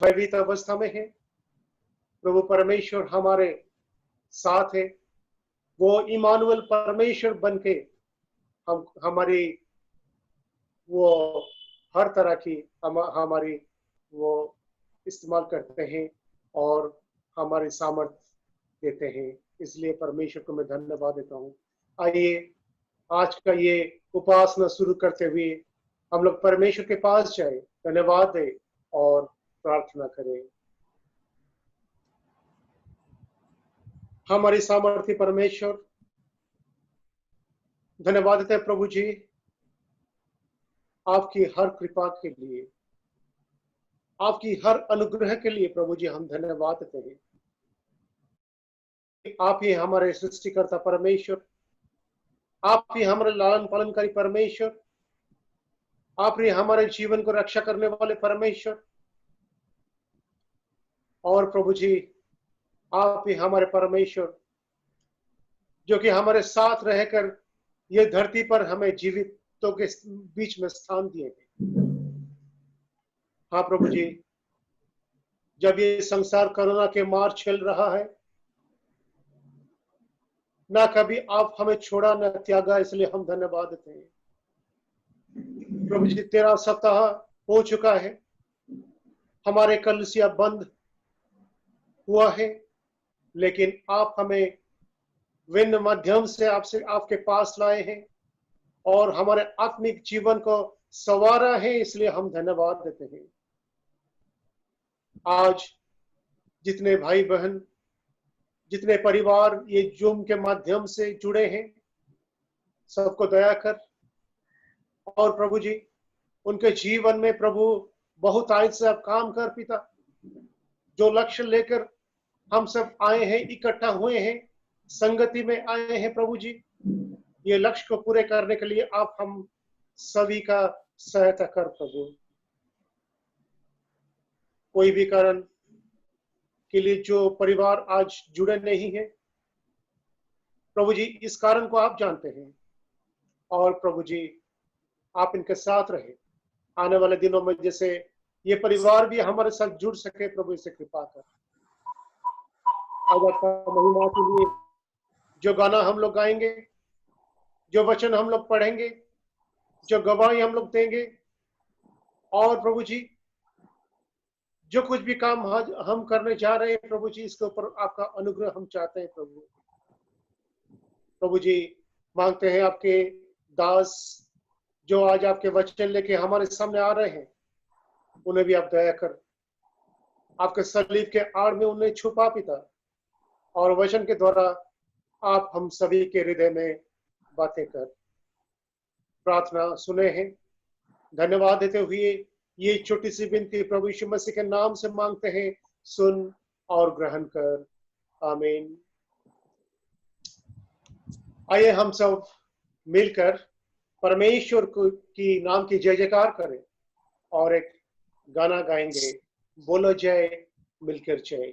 भयभीत अवस्था में हैं, प्रभु परमेश्वर हमारे साथ है। वो इमानुएल परमेश्वर बनके हमारी वो हर तरह की हमारी वो इस्तेमाल करते हैं और हमारी सामर्थ्य देते हैं। इसलिए परमेश्वर को मैं धन्यवाद देता हूँ। आइए आज का ये उपासना शुरू करते हुए हम लोग परमेश्वर के पास जाए, धन्यवाद दें और प्रार्थना करें। हमारी सामर्थ्य परमेश्वर, धन्यवाद देते हैं प्रभु जी आपकी हर कृपा के लिए, आपकी हर अनुग्रह के लिए। प्रभु जी हम धन्यवाद देते हैं। आप ही हमारे सृष्टिकर्ता परमेश्वर, आप ही हमारे लालन पालनकारी परमेश्वर, आप ही हमारे जीवन को रक्षा करने वाले परमेश्वर। और प्रभु जी आप ही हमारे परमेश्वर जो कि हमारे साथ रहकर ये धरती पर हमें जीवितों के बीच में स्थान दिए हैं। हाँ प्रभु जी, जब ये संसार कोरोना के मार चल रहा है, ना कभी आप हमें छोड़ा न त्यागा, इसलिए हम धन्यवाद देते हैं। प्रभु जी 13 सप्ताह हो चुका है, हमारे कलीसिया बंद हुआ है, लेकिन आप हमें विभिन्न माध्यम से आपके पास लाए हैं और हमारे आत्मिक जीवन को संवारा है, इसलिए हम धन्यवाद देते हैं। आज जितने भाई बहन, जितने परिवार ये जूम के माध्यम से जुड़े हैं, सबको दया कर। और प्रभु जी उनके जीवन में प्रभु बहुत आयत से आप काम कर पिता। जो लक्ष्य लेकर हम सब आए हैं, इकट्ठा हुए हैं, संगति में आए हैं प्रभु जी, ये लक्ष्य को पूरे करने के लिए आप हम सभी का सहायता कर प्रभु। कोई भी कारण के लिए जो परिवार आज जुड़े नहीं है, प्रभु जी इस कारण को आप जानते हैं और प्रभु जी आप इनके साथ रहे। आने वाले दिनों में जैसे ये परिवार भी हमारे साथ जुड़ सके, प्रभु इसे कृपा कर। आज आपका महिमा के लिए जो गाना हम लोग गाएंगे, जो वचन हम लोग पढ़ेंगे, जो गवाही हम लोग देंगे, और प्रभु जी जो कुछ भी काम हम करने जा रहे हैं प्रभु जी, इसके ऊपर आपका अनुग्रह हम चाहते हैं प्रभु। प्रभु जी मांगते हैं आपके दास जो आज आपके वचन लेके हमारे सामने आ रहे हैं, उन्हें भी आप दया कर, आपके सलीब के आड़ में उन्हें छुपा पिता, और वचन के द्वारा आप हम सभी के हृदय में बातें कर। प्रार्थना सुने हैं, धन्यवाद देते हुए ये छोटी सी विनती प्रभु यीशु मसीह के नाम से मांगते हैं, सुन और ग्रहण कर। आमीन। आइए हम सब मिलकर परमेश्वर की नाम की जय जयकार करें और एक गाना गाएंगे, बोलो जय मिलकर जय।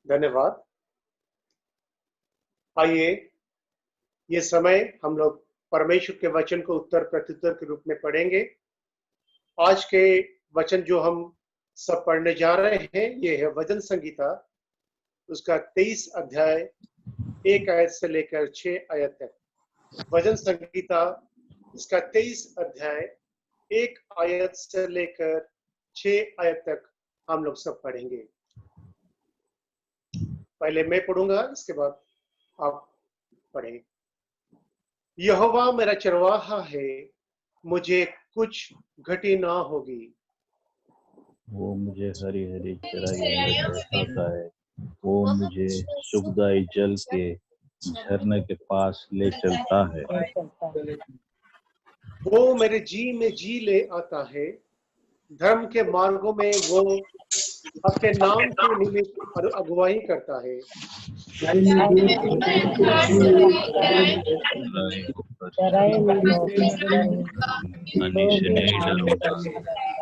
धन्यवाद। आइए ये समय हम लोग परमेश्वर के वचन को उत्तर प्रत्युत्तर के रूप में पढ़ेंगे। आज के वचन जो हम सब पढ़ने जा रहे हैं ये है वचन संहिता, उसका 23 अध्याय 1 आयत से लेकर 6 आयत तक। वचन संहिता इसका 23 अध्याय 1 आयत से लेकर 6 आयत तक हम लोग सब पढ़ेंगे। पहले मैं पढ़ूंगा, इसके बाद आप पढ़ें। यहोवा मेरा चरवाहा है, मुझे कुछ घटी ना होगी। वो मुझे हरी हरी चराइयों में बैठाता है, वो मुझे सुखदाई जल के झरने के पास ले चलता है। वो मेरे जी में जी ले आता है, धर्म के मार्गों में वो अपने नाम के निमित्त अगुवाई करता है। मनुष्य नहीं डरूंगा,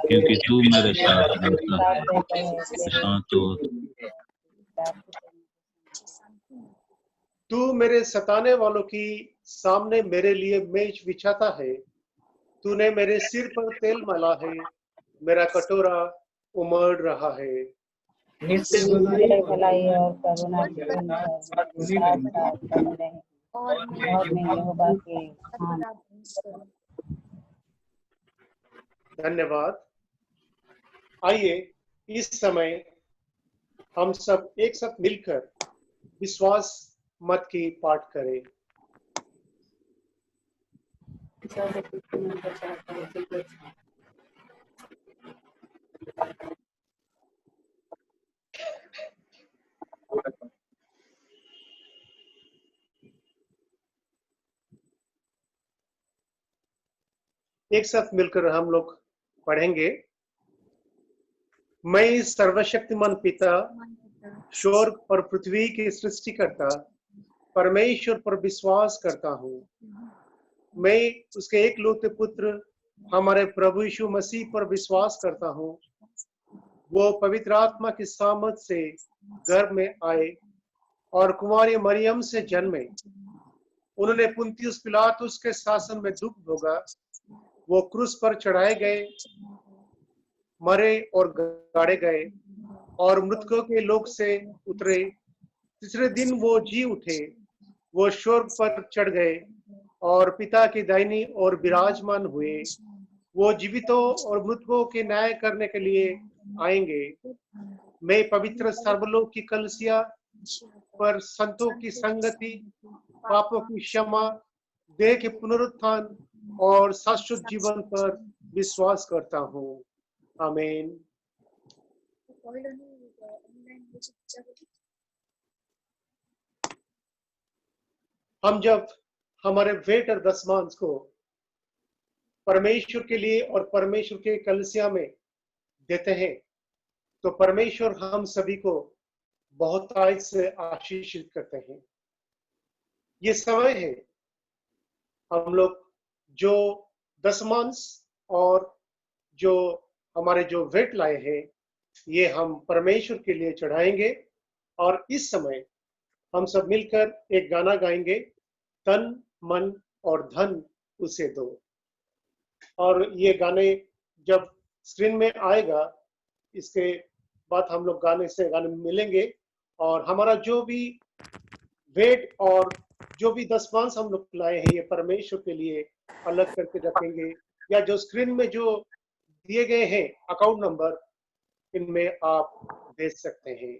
क्योंकि तू मेरे साथ रहता है। तू मेरे सताने वालों की सामने मेरे लिए मेज बिछाता है। तूने मेरे सिर पर तेल मला है, मेरा कटोरा उमड़ रहा है। निश्चय भलाई और करुणा सुनकर साथ साथ बने रहे और मैं यहोवा के हाँ। धन्यवाद। आइए इस समय हम सब एक साथ मिलकर विश्वास मत की पाठ करें। एक साथ मिलकर हम लोग पढ़ेंगे। मैं सर्वशक्तिमान पिता, स्वर्ग और पृथ्वी की सृष्टिकर्ता परमेश्वर पर विश्वास करता हूँ। मैं उसके एकलौते पुत्र हमारे प्रभु यीशु मसीह पर विश्वास करता हूँ। वो पवित्र आत्मा की सामर्थ से गर्भ में आए और कुमारी मरियम से जन्मे। उन्होंने पुन्तियुस पिलातुस के शासन में दुख भोगा। वो क्रूस पर चढ़ाए गए, मरे और गाड़े गए और मृतकों के लोक से उतरे। तीसरे दिन वो जी उठे। वो स्वर्ग पर चढ़ गए और पिता की दाहिनी ओर विराजमान हुए। वो जीवितों और मृतकों के न्याय करने के लिए आएंगे। मैं पवित्र सर्वलोक की कलीसिया पर संतों की संगति, पापों की क्षमा, देह के पुनरुत्थान और शाश्वत जीवन पर विश्वास करता हूँ। आमीन। हम जब हमारे भेंट और दशमांश को परमेश्वर के लिए और परमेश्वर के कलीसिया में देते हैं तो परमेश्वर हम सभी को बहुतायत से आशीषित करते हैं। ये समय है हम लोग जो दशमांश और जो हमारे जो भेंट लाए हैं ये हम परमेश्वर के लिए चढ़ाएंगे। और इस समय हम सब मिलकर एक गाना गाएंगे, तन मन और धन उसे दो। और ये गाने जब स्क्रीन में आएगा इसके बाद हम लोग गाने में मिलेंगे और हमारा जो भी भेंट और जो भी दशमांश हम लोग लाए हैं ये परमेश्वर के लिए अलग करके रखेंगे, या जो स्क्रीन में जो दिए गए हैं अकाउंट नंबर इनमें आप भेज सकते हैं।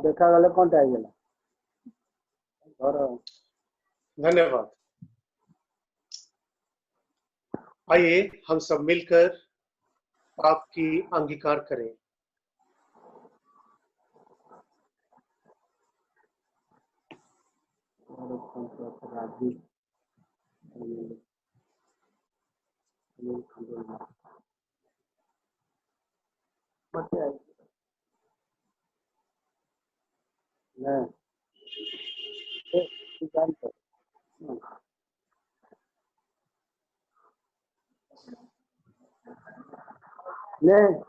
देखा गले कौन टाइम और धन्यवाद। आइए हम सब मिलकर पाप की अंगीकार करें। नहीं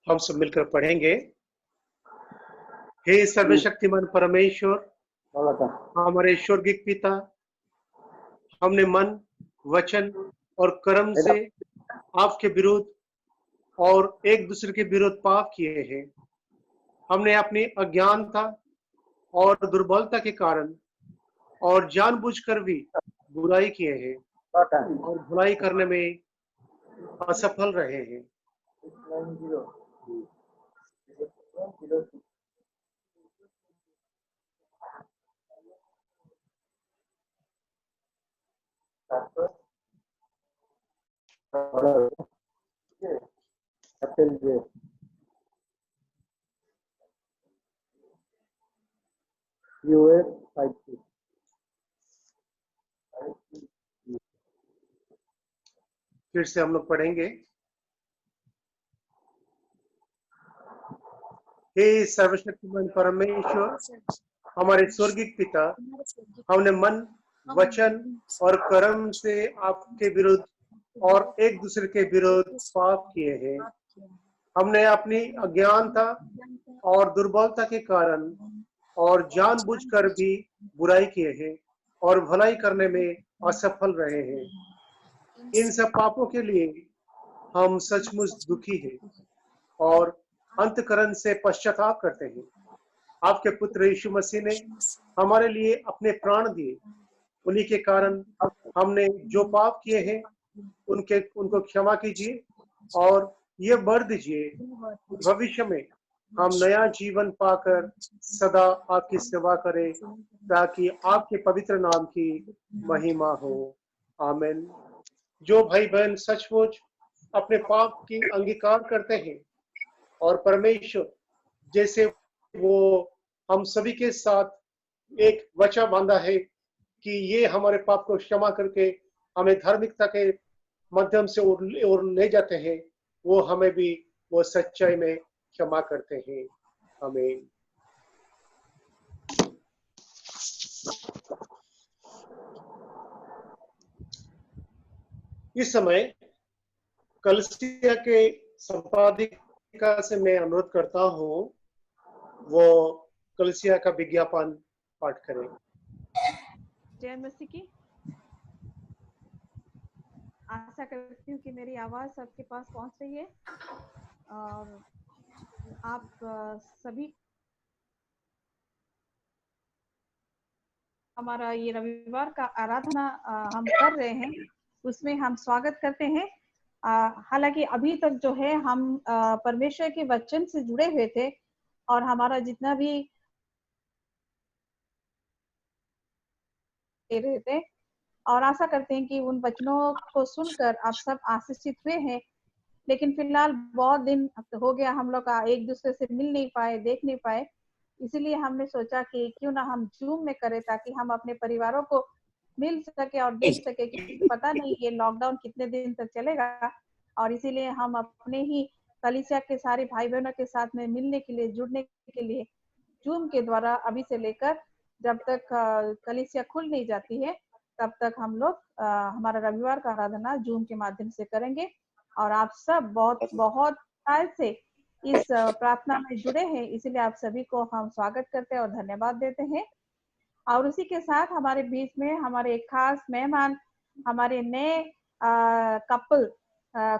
हम सब मिलकर पढ़ेंगे। हे सर्वशक्तिमान परमेश्वर, बोला था हमारे स्वर्गीय पिता, हमने मन, वचन और कर्म से आपके विरुद्ध और एक दूसरे के विरुद्ध पाप किए हैं। हमने अपनी अज्ञानता और दुर्बलता के कारण और जानबूझकर भी बुराई किए हैं और भलाई करने में असफल रहे हैं। फिर से हम लोग पढ़ेंगे। हे सर्वशक्तिमान परमेश्वर, हमारे स्वर्गीय पिता, हमने मन, वचन और कर्म से आपके विरुद्ध और एक दूसरे के विरुद्ध पाप किए हैं। हमने अपनी अज्ञानता और दुर्बलता के कारण और जानबूझकर भी बुराई किए हैं और भलाई करने में असफल रहे हैं। इन सब पापों के लिए हम सचमुच दुखी हैं और अंतःकरण से पश्चाताप करते हैं। आपके पुत्र यीशु मसीह ने हमारे लिए अपने प्राण दिए। उन्हीं के कारण हमने जो पाप किए हैं उनको क्षमा कीजिए और ये वर दीजिए भविष्य में हम नया जीवन पाकर सदा आपकी सेवा करें, ताकि आपके पवित्र नाम की महिमा हो। आमीन। जो भाई बहन सचमुच अपने पाप की अंगीकार करते हैं और परमेश्वर जैसे वो हम सभी के साथ एक वचन बांधा है कि ये हमारे पाप को क्षमा करके हमें धार्मिकता के माध्यम से और ले जाते हैं, वो हमें भी वो सच्चाई में क्षमा करते हैं। आमीन। इस समय कलीसिया के संपादिका से मैं अनुरोध करता हूँ वो कलीसिया का विज्ञापन पाठ करें। जय मसीह की। आशा करती हूँ कि मेरी आवाज सबके पास पहुंच रही है और आप सभी हमारा ये रविवार का आराधना हम कर रहे हैं, उसमें हम स्वागत करते हैं। हालांकि अभी तक जो है हम परमेश्वर के वचन से जुड़े हुए थे और हमारा जितना भी दे रहे थे, और आशा करते हैं कि उन वचनों को सुनकर आप सब आशीषित हुए हैं। लेकिन फिलहाल बहुत दिन हो गया हम लोग एक दूसरे से मिल नहीं पाए, देख नहीं पाए, इसीलिए हमने सोचा कि क्यों ना हम जूम में करें ताकि हम अपने परिवारों को मिल सके और देख सके, क्योंकि पता नहीं ये लॉकडाउन कितने दिन तक चलेगा। और इसीलिए हम अपने ही कलीसिया के सारे भाई बहनों के साथ में मिलने के लिए, जुड़ने के लिए जूम के द्वारा अभी से लेकर जब तक कलीसिया खुल नहीं जाती है तब तक हम लोग हमारा रविवार का आराधना जूम के माध्यम से करेंगे। और आप सब बहुत बहुत साल से इस प्रार्थना में जुड़े हैं, इसीलिए आप सभी को हम स्वागत करते हैं और धन्यवाद देते हैं। और उसी के साथ हमारे बीच में हमारे एक खास मेहमान, हमारे नए कपल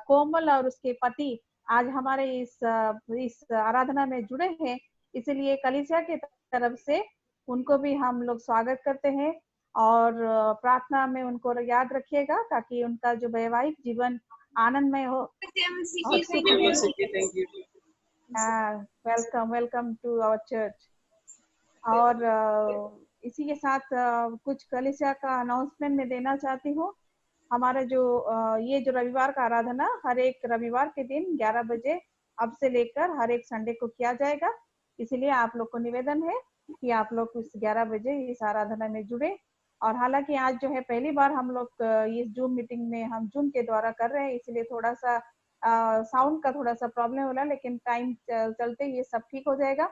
कोमल और उसके पति आज हमारे इस आराधना में जुड़े हैं, इसलिए कलीसिया की तरफ से उनको भी हम लोग स्वागत करते हैं और प्रार्थना में उनको याद रखिएगा ताकि उनका जो वैवाहिक जीवन आनंदमय हो। Welcome to our church. और इसी के साथ कुछ कलीसिया का अनाउंसमेंट में देना चाहती हूँ। हमारा जो ये जो रविवार का आराधना हर एक रविवार के दिन 11 बजे अब से लेकर हर एक संडे को किया जाएगा, इसलिए आप लोग को निवेदन है कि आप लोग इस 11 बजे इस आराधना में जुड़े। और हालांकि आज जो है पहली बार हम लोग इस जूम मीटिंग में हम जूम के द्वारा कर रहे हैं, इसलिए थोड़ा सा साउंड का थोड़ा सा प्रॉब्लम हो रहा है, लेकिन टाइम चलते ये सब ठीक हो जाएगा।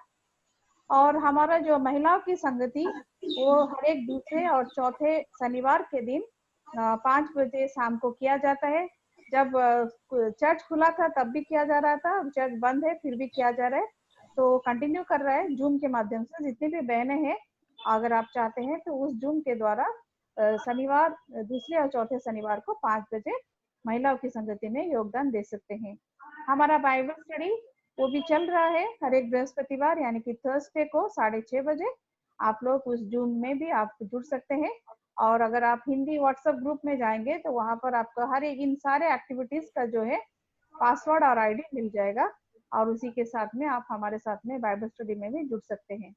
और हमारा जो महिलाओं की संगति वो हर एक दूसरे और चौथे शनिवार के दिन 5 बजे शाम को किया जाता है। जब चर्च खुला था तब भी किया जा रहा था, चर्च बंद है फिर भी किया जा रहा है, तो कंटिन्यू कर रहा है जूम के माध्यम से। जितनी भी बहनें हैं अगर आप चाहते हैं तो उस जूम के द्वारा शनिवार दूसरे और चौथे शनिवार को 5 बजे महिलाओं की संगति में योगदान दे सकते हैं। हमारा बाइबल स्टडी वो भी चल रहा है हर एक बृहस्पतिवार यानी कि थर्सडे को 6:30 बजे। आप लोग उस जूम में भी आप जुड़ सकते हैं। और अगर आप हिंदी व्हाट्सएप ग्रुप में जाएंगे तो वहां पर आपको हर एक इन सारे एक्टिविटीज का जो है पासवर्ड और आईडी मिल जाएगा, और उसी के साथ में आप हमारे साथ में बाइबल स्टडी में भी जुड़ सकते हैं।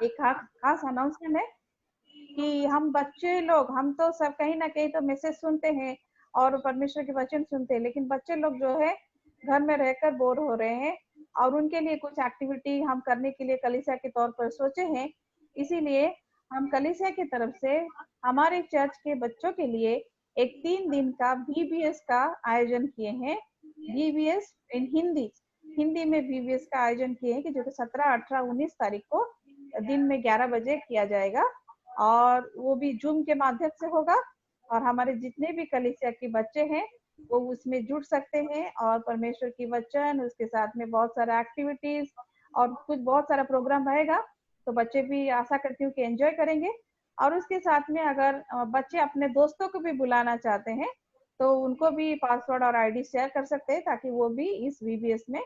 एक खास अनाउंसमेंट है कि हम बच्चे लोग, हम तो सब कहीं ना कहीं तो मैसेज सुनते हैं और परमेश्वर के वचन सुनते हैं, लेकिन बच्चे लोग जो है घर में रहकर बोर हो रहे हैं और उनके लिए कुछ एक्टिविटी हम करने के लिए कलीसिया के तौर पर सोचे हैं। इसीलिए हम कलीसिया की तरफ से हमारे चर्च के बच्चों के लिए एक 3 दिन का VBS का आयोजन किए हैं। VBS इन हिंदी में VBS का आयोजन किए हैं कि जो 17, 18, 19 तारीख को दिन में 11 बजे किया जाएगा, और वो भी जूम के माध्यम से होगा। और हमारे जितने भी कलीसिया के बच्चे हैं वो उसमें जुड़ सकते हैं और परमेश्वर की वचन, उसके साथ में बहुत सारा एक्टिविटीज और कुछ बहुत सारा प्रोग्राम रहेगा, तो बच्चे भी आशा करती हूँ कि एंजॉय करेंगे। और उसके साथ में अगर बच्चे अपने दोस्तों को भी बुलाना चाहते हैं तो उनको भी पासवर्ड और आईडी शेयर कर सकते हैं ताकि वो भी इस VBS में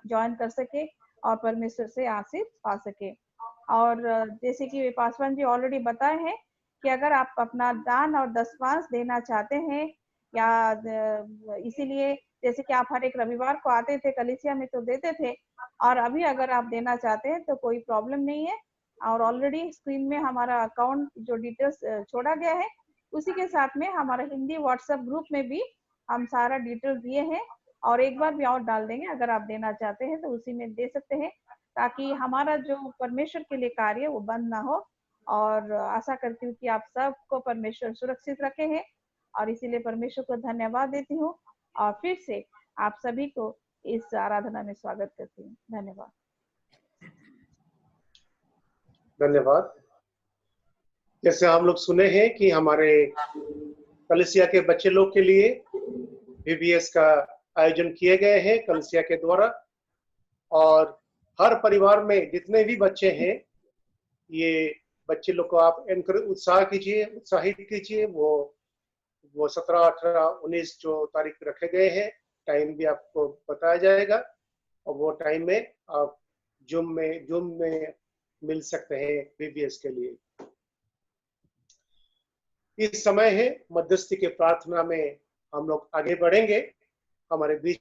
ज्वाइन कर सके और परमेश्वर से आशीष पा सके। और जैसे कि पासवान जी ऑलरेडी बताए हैं कि अगर आप अपना दान और दशमांश देना चाहते हैं या इसीलिए जैसे कि आप हर एक रविवार को आते थे कलीसिया में तो देते थे, और अभी अगर आप देना चाहते हैं तो कोई प्रॉब्लम नहीं है। और ऑलरेडी स्क्रीन में हमारा अकाउंट जो डिटेल्स छोड़ा गया है, उसी के साथ में हमारा हिंदी व्हाट्सएप ग्रुप में भी हम सारा डिटेल दिए हैं, और एक बार भी और डाल देंगे। अगर आप देना चाहते हैं तो उसी में दे सकते हैं ताकि हमारा जो परमेश्वर के लिए कार्य वो बंद ना हो। और आशा करती हूँ कि आप सबको परमेश्वर सुरक्षित रखे हैं, और इसीलिए परमेश्वर को धन्यवाद देती हूँ और फिर से आप सभी को इस आराधना में स्वागत करती हूँ। धन्यवाद। धन्यवाद। जैसे हम लोग सुने हैं कि हमारे कलीसिया के बच्चे लोग के लिए VBS का आयोजन किए गए हैं कलीसिया के द्वारा, और हर परिवार में जितने भी बच्चे हैं ये बच्चे लोग को आप उत्साहित कीजिए। वो 17, 18, 19 जो तारीख रखे गए हैं, टाइम भी आपको बताया जाएगा, और वो टाइम में आप जूम में मिल सकते हैं VBS के लिए। इस समय है मध्यस्थी के प्रार्थना में हम लोग आगे बढ़ेंगे। हमारे बीच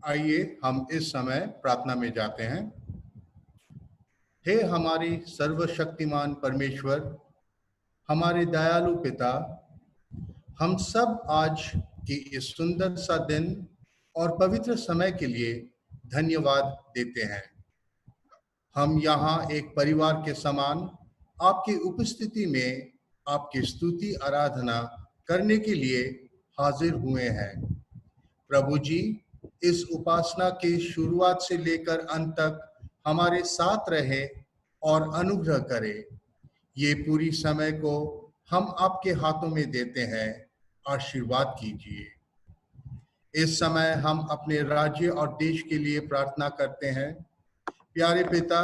आइए हम इस समय प्रार्थना में जाते हैं। हे हमारे सर्वशक्तिमान परमेश्वर, हमारे दयालु पिता, हम सब आज की इस सुंदर सा दिन और पवित्र समय के लिए धन्यवाद देते हैं। हम यहाँ एक परिवार के समान आपकी उपस्थिति में आपकी स्तुति आराधना करने के लिए हाजिर हुए हैं। प्रभु जी, इस उपासना के शुरुआत से लेकर अंत तक हमारे साथ रहे और अनुग्रह करे। ये पूरी समय को हम आपके हाथों में देते हैं, आशीर्वाद कीजिए। इस समय हम अपने राज्य और देश के लिए प्रार्थना करते हैं। प्यारे पिता,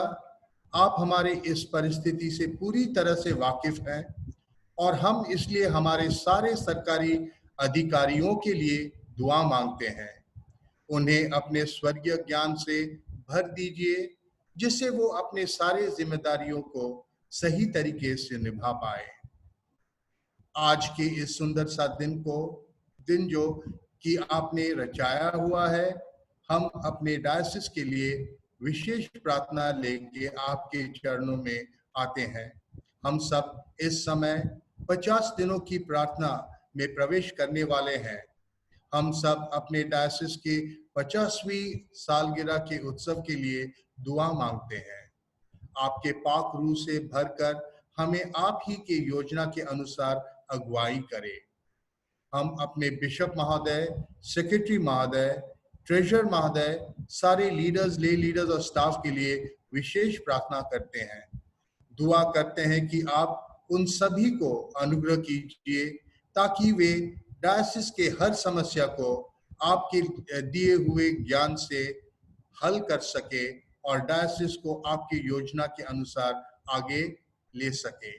आप हमारे इस परिस्थिति से पूरी तरह से वाकिफ हैं और हम इसलिए हमारे सारे सरकारी अधिकारियों के लिए दुआ मांगते हैं। उन्हें अपने स्वर्गीय ज्ञान से भर दीजिए, जिससे वो अपने सारे जिम्मेदारियों को सही तरीके से निभा पाए। आज के इस सुंदर सा दिन जो कि आपने रचाया हुआ है, हम अपने डायसिस के लिए विशेष प्रार्थना लेके आपके चरणों में आते हैं। हम सब इस समय 50 दिनों की प्रार्थना में प्रवेश करने वाले हैं। हम सब अपने डायसिस के 50वीं सालगिरह के उत्सव के लिए दुआ मांगते हैं। आपके पाक रूह से भरकर हमें आप ही के योजना के अनुसार अगुवाई करें। हम अपने बिशप महोदय, सेक्रेटरी महोदय, ट्रेजरर महोदय, सारे लीडर्स, ले लीडर्स और स्टाफ के लिए विशेष प्रार्थना करते हैं। दुआ करते हैं कि आप उन सभी को अनुग्रह कीजिए ताकि वे डायसिस के हर समस्या को आपके दिए हुए ज्ञान से हल कर सके और डायसिस को आपकी योजना के अनुसार आगे ले सके।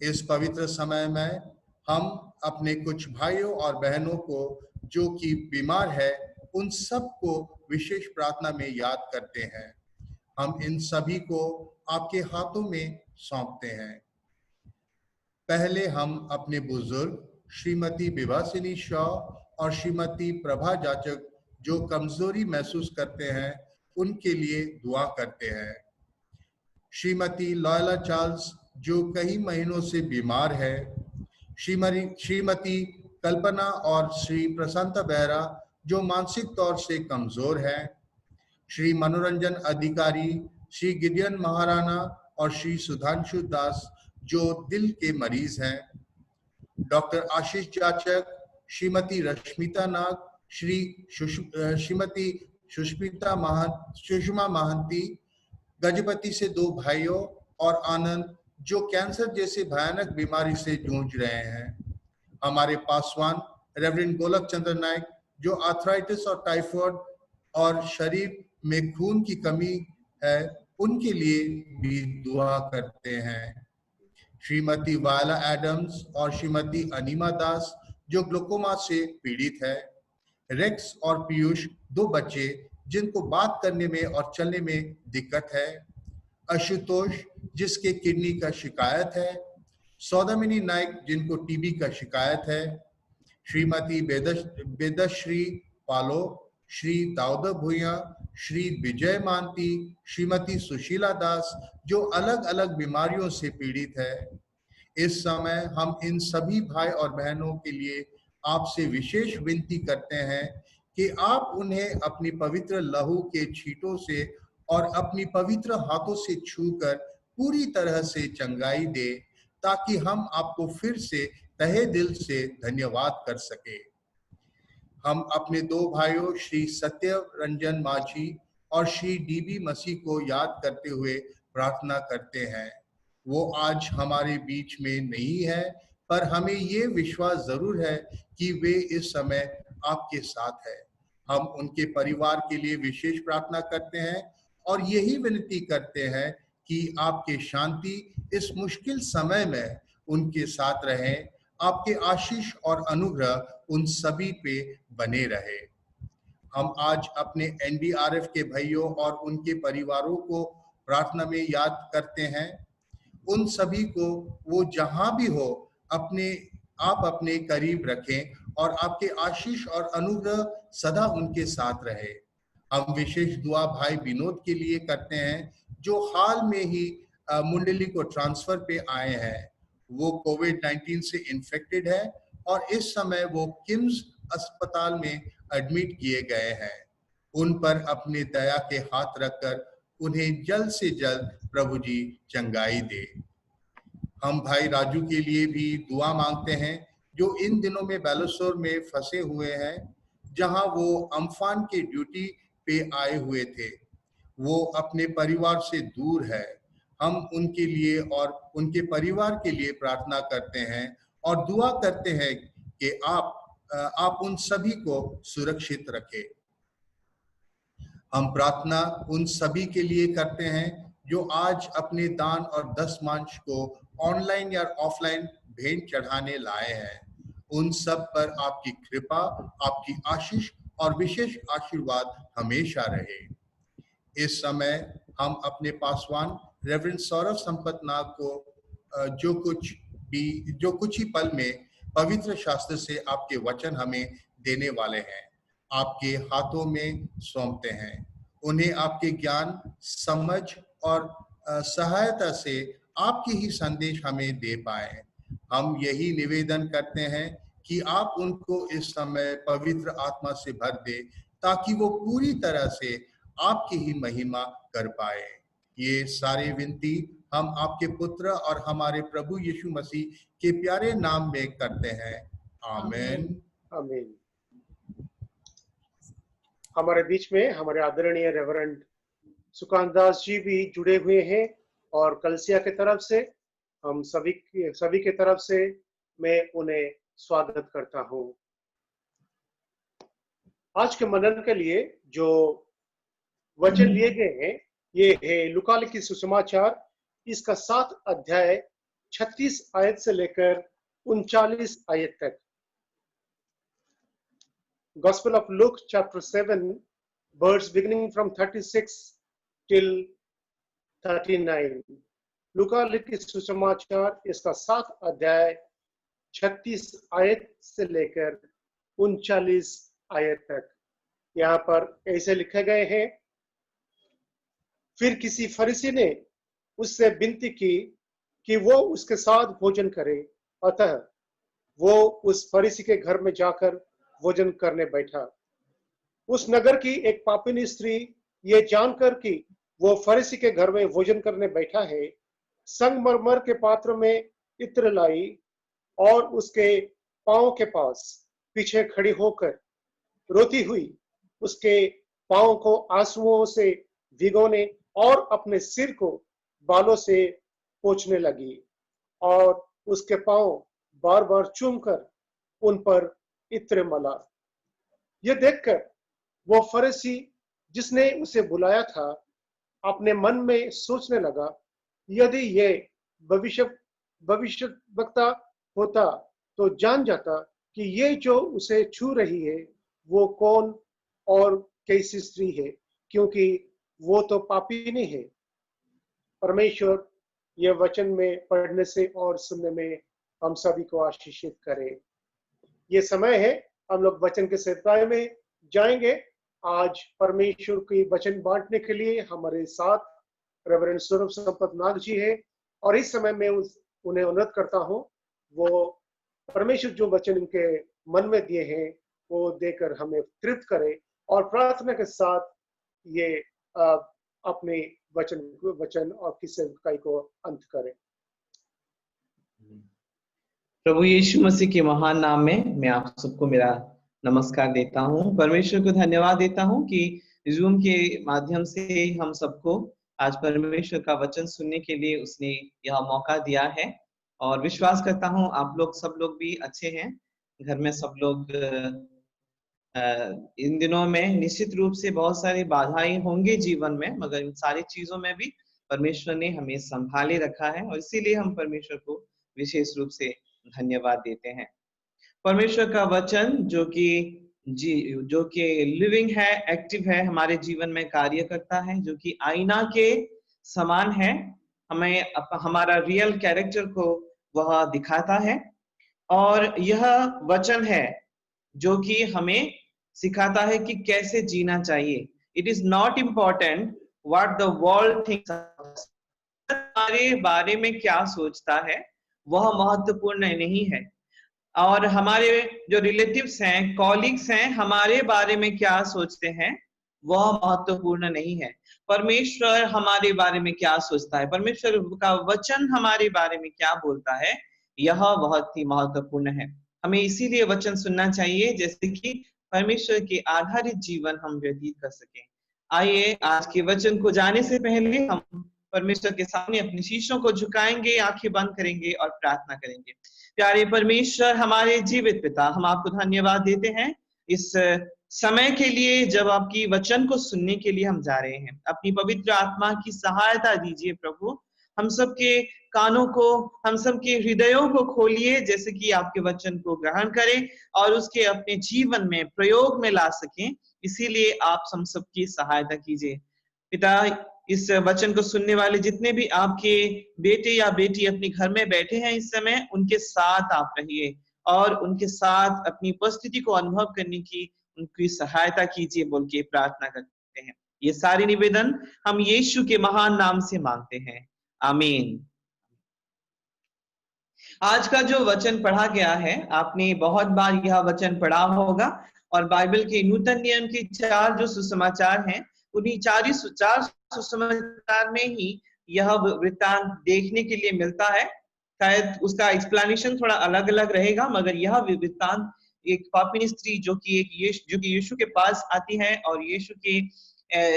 इस पवित्र समय में हम अपने कुछ भाइयों और बहनों को जो कि बीमार है, उन सब को विशेष प्रार्थना में याद करते हैं। हम इन सभी को आपके हाथों में सौंपते हैं। पहले हम अपने बुजुर्ग श्रीमती विभासिनी शॉ और श्रीमती प्रभा जाचक जो कमजोरी महसूस करते हैं, उनके लिए दुआ करते हैं। श्रीमती लॉयला चार्ल्स जो कई महीनों से बीमार है, श्रीमती कल्पना और श्री प्रशांत बेहरा जो मानसिक तौर से कमजोर है, श्री मनोरंजन अधिकारी, श्री गिडियन महाराणा और श्री सुधांशु दास जो दिल के मरीज हैं, डॉक्टर आशीष जाचक, श्रीमती रश्मिता नाग, श्रीमती सुषमा महंती, गजपति से 2 भाइयों और आनंद जो कैंसर जैसे भयानक बीमारी से जूझ रहे हैं। हमारे पासवान रेवरेंड गोलक चंद्र नायक जो आर्थराइटिस और टाइफाइड और शरीर में खून की कमी है, उनके लिए भी दुआ करते हैं। श्रीमती वायला एडम्स और श्रीमती अनीमा दास जो ग्लूकोमा से पीड़ित है। रेक्स और पीयूष 2 बच्चे जिनको बात करने में और चलने में दिक्कत है। आशुतोष जिसके किडनी का शिकायत है। सौदामिनी नायक जिनको टीबी का शिकायत है। श्रीमती वेदश्री पालो, श्री दाऊद भुइया, श्री विजय मानती, श्रीमती सुशीला दास जो अलग अलग बीमारियों से पीड़ित है। इस समय हम इन सभी भाई और बहनों के लिए आपसे विशेष विनती करते हैं कि आप उन्हें अपनी पवित्र लहू के छींटों से और अपनी पवित्र हाथों से छूकर पूरी तरह से चंगाई दे, ताकि हम आपको फिर से तहे दिल से धन्यवाद कर सके। हम अपने 2 भाइयों श्री सत्य रंजन माझी और श्री डीबी मसीह को याद करते हुए प्रार्थना करते हैं। वो आज हमारे बीच में नहीं है, पर हमें ये विश्वास जरूर है कि वे इस समय आपके साथ है। हम उनके परिवार के लिए विशेष प्रार्थना करते हैं और यही विनती करते हैं कि आपकी शांति इस मुश्किल समय में उनके साथ रहे। आपके आशीष और अनुग्रह उन सभी पे बने रहे। हम आज अपने एनडीआरएफ के भाइयों और उनके परिवारों को प्रार्थना में याद करते हैं। उन सभी को वो जहां भी हो आप अपने करीब रखें और आपके आशीष और अनुग्रह सदा उनके साथ रहे। हम विशेष दुआ भाई विनोद के लिए करते हैं, जो हाल में ही मुंडली को ट्रांसफर पे आए हैं। वो कोविड-19 से इन्फेक्टेड है और इस समय वो किम्स अस्पताल में एडमिट किए गए हैं। उन पर अपने दया के हाथ रखकर उन्हें जल्द से जल्द प्रभु जी चंगाई दे। हम भाई राजू के लिए भी दुआ मांगते हैं, जो इन दिनों में बालेश्वर में फंसे हुए हैं, जहां वो अम्फान के ड्यूटी पे आए हुए थे। वो अपने परिवार से दूर है। हम उनके लिए और उनके परिवार के लिए प्रार्थना करते हैं और दुआ करते हैं कि आप उन सभी को सुरक्षित रखें। हम प्रार्थना उन सभी के लिए करते हैं जो आज अपने दान और दशमांश को ऑनलाइन या ऑफलाइन भेंट चढ़ाने लाए हैं। उन सब पर आपकी कृपा, आपकी आशीष और विशेष आशीर्वाद हमेशा रहे। इस समय हम अपने पासवान रेवरेंड सौरभ संपत नाग को जो कुछ ही पल में पवित्र शास्त्र से आपके वचन हमें देने वाले हैं, आपके हाथों में सौंपते हैं। उन्हें आपके ज्ञान, समझ और सहायता से आपके ही संदेश हमें दे पाए। हम यही निवेदन करते हैं कि आप उनको इस समय पवित्र आत्मा से भर दे, ताकि वो पूरी तरह से आपकी ही महिमा कर पाए। ये सारे विनती हम आपके पुत्र और हमारे प्रभु यीशु मसीह के प्यारे नाम में करते हैं। आमीन। आमीन। हमारे बीच में हमारे आदरणीय रेवरेंड सुकांत दास जी भी जुड़े हुए हैं और कलसिया के तरफ से हम सभी के तरफ से मैं उन्हें स्वागत करता हूं। आज के मनन के लिए जो वचन लिए गए हैं, ये है लूका लिखित सुसमाचार, इसका 7 अध्याय 36 आयत से लेकर 39 आयत तक। Gospel of Luke chapter 7 verse beginning from 36 till 39। लूका लिखित सुसमाचार इसका 7 अध्याय 36 आयत से लेकर 39 आयत तक। यहाँ पर ऐसे लिखे गए हैं, फिर किसी फरीसी ने उससे विनती की कि वो उसके साथ भोजन करे। अतः वो उस फरीसी के घर में जाकर भोजन करने बैठा। उस नगर की एक पापिनी स्त्री ये जानकर कि वो फरीसी के घर में भोजन करने बैठा है, संगमरमर के पात्र में इत्र लाई और उसके पांव के पास पीछे खड़ी होकर रोती हुई उसके पांव को आंसुओं से भिगोने और अपने सिर को बालों से पोंछने लगी और उसके पांव बार बार चूमकर उन पर इत्र मला। यह देखकर वो फरीसी जिसने उसे बुलाया था अपने मन में सोचने लगा, यदि ये भविष्यवक्ता होता तो जान जाता कि ये जो उसे छू रही है वो कौन और कैसी स्त्री है, क्योंकि वो तो पापी नहीं है। परमेश्वर ये वचन में पढ़ने से और सुनने में हम सभी को आशीषित करे। ये समय है हम लोग वचन के समुदाय में जाएंगे। आज परमेश्वर की वचन बांटने के लिए हमारे साथ रेवरेंड सौरभ संपत नाग जी है और इस समय मैं उन्हें अनुरोध करता हूं, वो परमेश्वर जो वचन इनके मन में दिए हैं वो देकर हमें तृप्त करे और प्रार्थना के साथ ये अपने वचन और किसी को अंत करें। प्रभु यीशु मसीह के महान नाम में मैं आप सबको मेरा नमस्कार देता हूं। परमेश्वर को धन्यवाद देता हूं कि जूम के माध्यम से हम सबको आज परमेश्वर का वचन सुनने के लिए उसने यह मौका दिया है और विश्वास करता हूं आप लोग सब लोग भी अच्छे हैं। घर में सब लोग इन दिनों में निश्चित रूप से बहुत सारी बाधाएं होंगे जीवन में, मगर इन सारी चीजों में भी परमेश्वर ने हमें संभाले रखा है और इसीलिए हम परमेश्वर को विशेष रूप से धन्यवाद देते हैं। परमेश्वर का वचन जो कि लिविंग है, एक्टिव है, हमारे जीवन में कार्य करता है, जो कि आईना के समान है, हमें हमारा रियल कैरेक्टर को वह दिखाता है। और यह वचन है जो कि हमें सिखाता है कि कैसे जीना चाहिए। It is not important what the world thinks, हमारे बारे में क्या सोचता है वह महत्वपूर्ण नहीं है, और हमारे जो रिलेटिव्स हैं, कॉलीग्स हैं, हमारे बारे में क्या सोचते हैं वह महत्वपूर्ण नहीं है। परमेश्वर हमारे बारे में क्या सोचता है, परमेश्वर का वचन हमारे बारे में क्या बोलता है, यह बहुत ही महत्वपूर्ण है। हमें इसीलिए वचन सुनना चाहिए जैसे कि परमेश्वर के आधारित जीवन हम व्यतीत कर सकें। आइए आज के वचन को जाने से पहले हम परमेश्वर के सामने अपने शीशों को झुकाएंगे, आंखें बंद करेंगे और प्रार्थना करेंगे। प्यारे परमेश्वर, हमारे जीवित पिता, हम आपको धन्यवाद देते हैं इस समय के लिए जब आपकी वचन को सुनने के लिए हम जा रहे हैं। अपनी पवित्र आत्मा की सहायता दीजिए प्रभु, हम सबके कानों को, हम सबके हृदयों को खोलिए जैसे कि आपके वचन को ग्रहण करें और उसके अपने जीवन में प्रयोग में ला सकें। इसीलिए आप हम सबकी सहायता कीजिए पिता। इस वचन को सुनने वाले जितने भी आपके बेटे या बेटी अपने घर में बैठे हैं इस समय, उनके साथ आप रहिए और उनके साथ अपनी उपस्थिति को अनुभव करने की उनकी सहायता कीजिए बोल के प्रार्थना करते हैं। ये सारी निवेदन हम यीशु के महान नाम से मांगते हैं, आमीन। आज का जो वचन पढ़ा गया है, आपने बहुत बार यह वचन पढ़ा होगा और बाइबल के नूतन नियम के 4 जो सुसमाचार हैं, उन्हीं 4 सुसमाचार में ही यह वृत्तांत देखने के लिए मिलता है। शायद उसका एक्सप्लेनेशन थोड़ा अलग अलग रहेगा, मगर यह वृत्तांत एक पापिनी स्त्री जो कि यीशु के पास आती है और यीशु के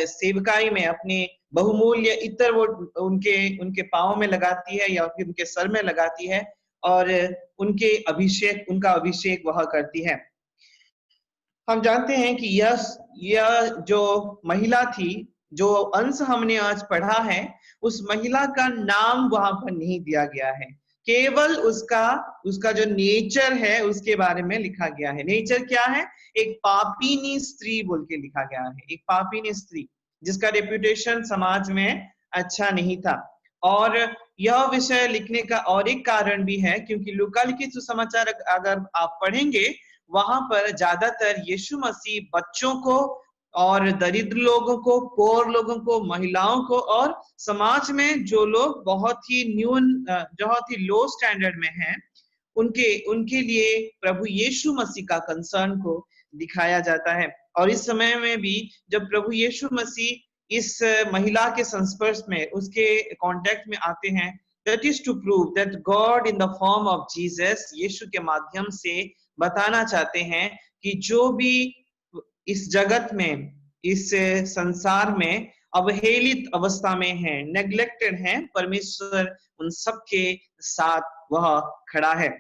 सेवकाई में अपने बहुमूल्य इत्र वो उनके पांव में लगाती है या फिर उनके सर में लगाती है और उनका अभिषेक वह करती है। हम जानते हैं कि यह जो महिला थी, जो अंश हमने आज पढ़ा है, उस महिला का नाम वहां पर नहीं दिया गया है, केवल उसका जो नेचर है उसके बारे में लिखा गया है। नेचर क्या है? एक पापीनी स्त्री बोल के लिखा गया है, एक पापीनी स्त्री जिसका रेपुटेशन समाज में अच्छा नहीं था। और यह विषय लिखने का और एक कारण भी है क्योंकि लूका लिखित सुसमाचार अगर आप पढ़ेंगे, वहां पर ज्यादातर यीशु मसीह बच्चों को और दरिद्र लोगों को, पोर लोगों को, महिलाओं को और समाज में जो लोग बहुत ही बहुत ही लो स्टैंडर्ड में हैं, उनके लिए प्रभु यीशु मसीह का कंसर्न को दिखाया जाता है। और इस समय में भी जब प्रभु यीशु मसीह इस महिला के संस्पर्श में, उसके कांटेक्ट में आते हैं, that is to prove that God in the form of Jesus, यीशु के माध्यम से बताना चाहते हैं कि जो भी इस जगत में, इस संसार में अवहेलित अवस्था में है, नेग्लेक्टेड है, परमेश्वर उन सबके साथ वह खड़ा है।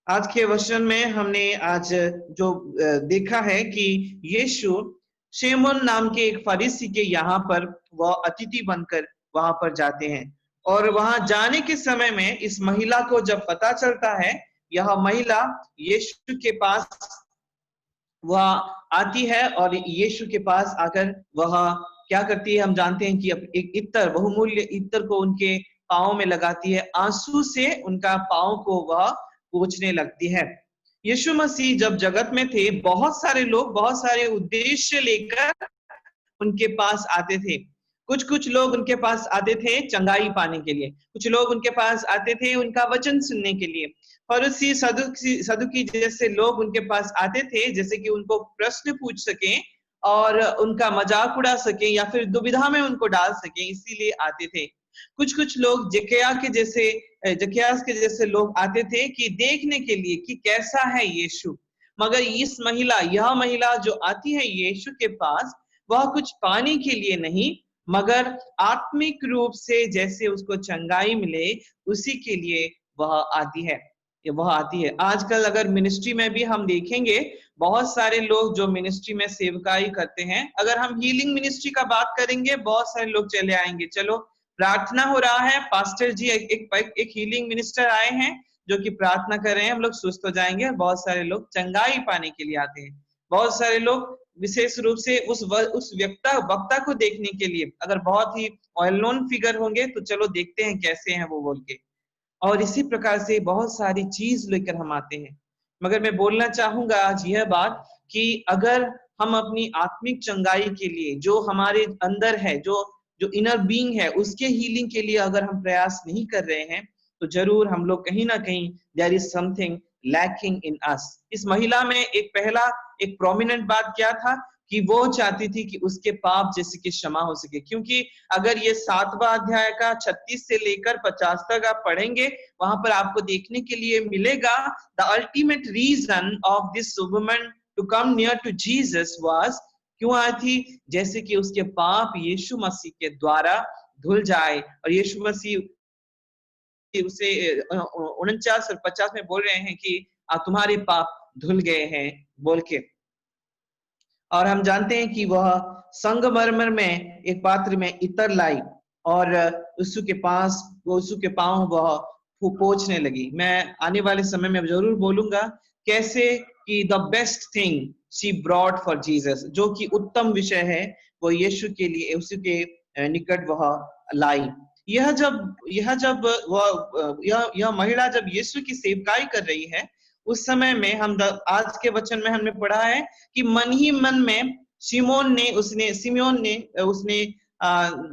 आज के वचन में हमने आज जो देखा है कि यीशु शेमोन नाम के एक फरीसी के यहाँ पर वह अतिथि बनकर वहां पर जाते हैं और वहां जाने के समय में इस महिला को जब पता चलता है, यह महिला यीशु के पास वह आती है और यीशु के पास आकर वह क्या करती है, हम जानते हैं कि एक इत्र, बहुमूल्य इत्र को उनके पांव में लगाती है, आंसू से उनका पांव को वह पोंछने लगती है। यीशु मसीह जब जगत में थे, बहुत सारे लोग बहुत सारे उद्देश्य लेकर उनके पास आते थे। कुछ लोग उनके पास आते थे चंगाई पाने के लिए, कुछ लोग उनके पास आते थे उनका वचन सुनने के लिए। फरीसी सदुकी जैसे लोग उनके पास आते थे जैसे कि उनको प्रश्न पूछ सकें और उनका मजाक उड़ा सकें या फिर दुविधा में उनको डाल सकें, इसीलिए आते थे। कुछ लोग जकियास के जैसे लोग आते थे कि देखने के लिए कि कैसा है यीशु। मगर यह महिला जो आती है यीशु के पास, वह कुछ पाने के लिए नहीं, मगर आत्मिक रूप से जैसे उसको चंगाई मिले उसी के लिए वह आती है। आजकल अगर मिनिस्ट्री में भी हम देखेंगे, बहुत सारे लोग जो मिनिस्ट्री में सेवकाई करते हैं, अगर हम हीलिंग मिनिस्ट्री का बात करेंगे, बहुत सारे लोग चले आएंगे, चलो प्रार्थना हो रहा है, पास्टर जी एक हीलिंग मिनिस्टर आए हैं, जो कि प्रार्थना कर रहे हैं हम लोग सुस्त हो जाएंगे। बहुत सारे लोग चंगाई पाने के लिए आते हैं, बहुत सारे लोग विशेष रूप से उस वक्ता को देखने के लिए, अगर बहुत ही वेल नोन फिगर होंगे तो चलो देखते हैं कैसे हैं वो बोल के, और इसी प्रकार से बहुत सारी चीज लेकर हम आते हैं। मगर मैं बोलना चाहूंगा आज यह बात कि अगर हम अपनी आत्मिक चंगाई के लिए, जो हमारे अंदर है, जो इनर बीइंग है, उसके हीलिंग के लिए अगर हम प्रयास नहीं कर रहे हैं तो जरूर हम लोग कहीं ना कहीं there is something lacking in us. इस महिला में एक प्रोमिनेंट बात क्या था कि वो चाहती थी कि उसके पाप जैसे कि क्षमा हो सके, क्योंकि अगर ये 7वां अध्याय का 36 से लेकर 50 तक आप पढ़ेंगे, वहां पर आपको देखने के लिए मिलेगा the ultimate reason of this woman to come near to Jesus was, क्यों आई थी, जैसे कि उसके पाप यीशु मसीह के द्वारा धुल जाए। और यीशु मसीह उसे 49 और 50 में बोल रहे हैं कि तुम्हारे पाप धुल गए हैं बोल के। और हम जानते हैं कि वह संगमरमर में एक पात्र में इत्र लाई और यीशु के पांव वह पोंछने लगी। मैं आने वाले समय में जरूर बोलूंगा कैसे कि the best thing she brought for Jesus, जो कि उत्तम विषय है वो यीशु के लिए, यीशु के निकट वह लाई। यह महिला जब यीशु की सेवकाई कर रही है, उस समय में हम आज के वचन में हमने पढ़ा है कि मन ही मन में सिमोन ने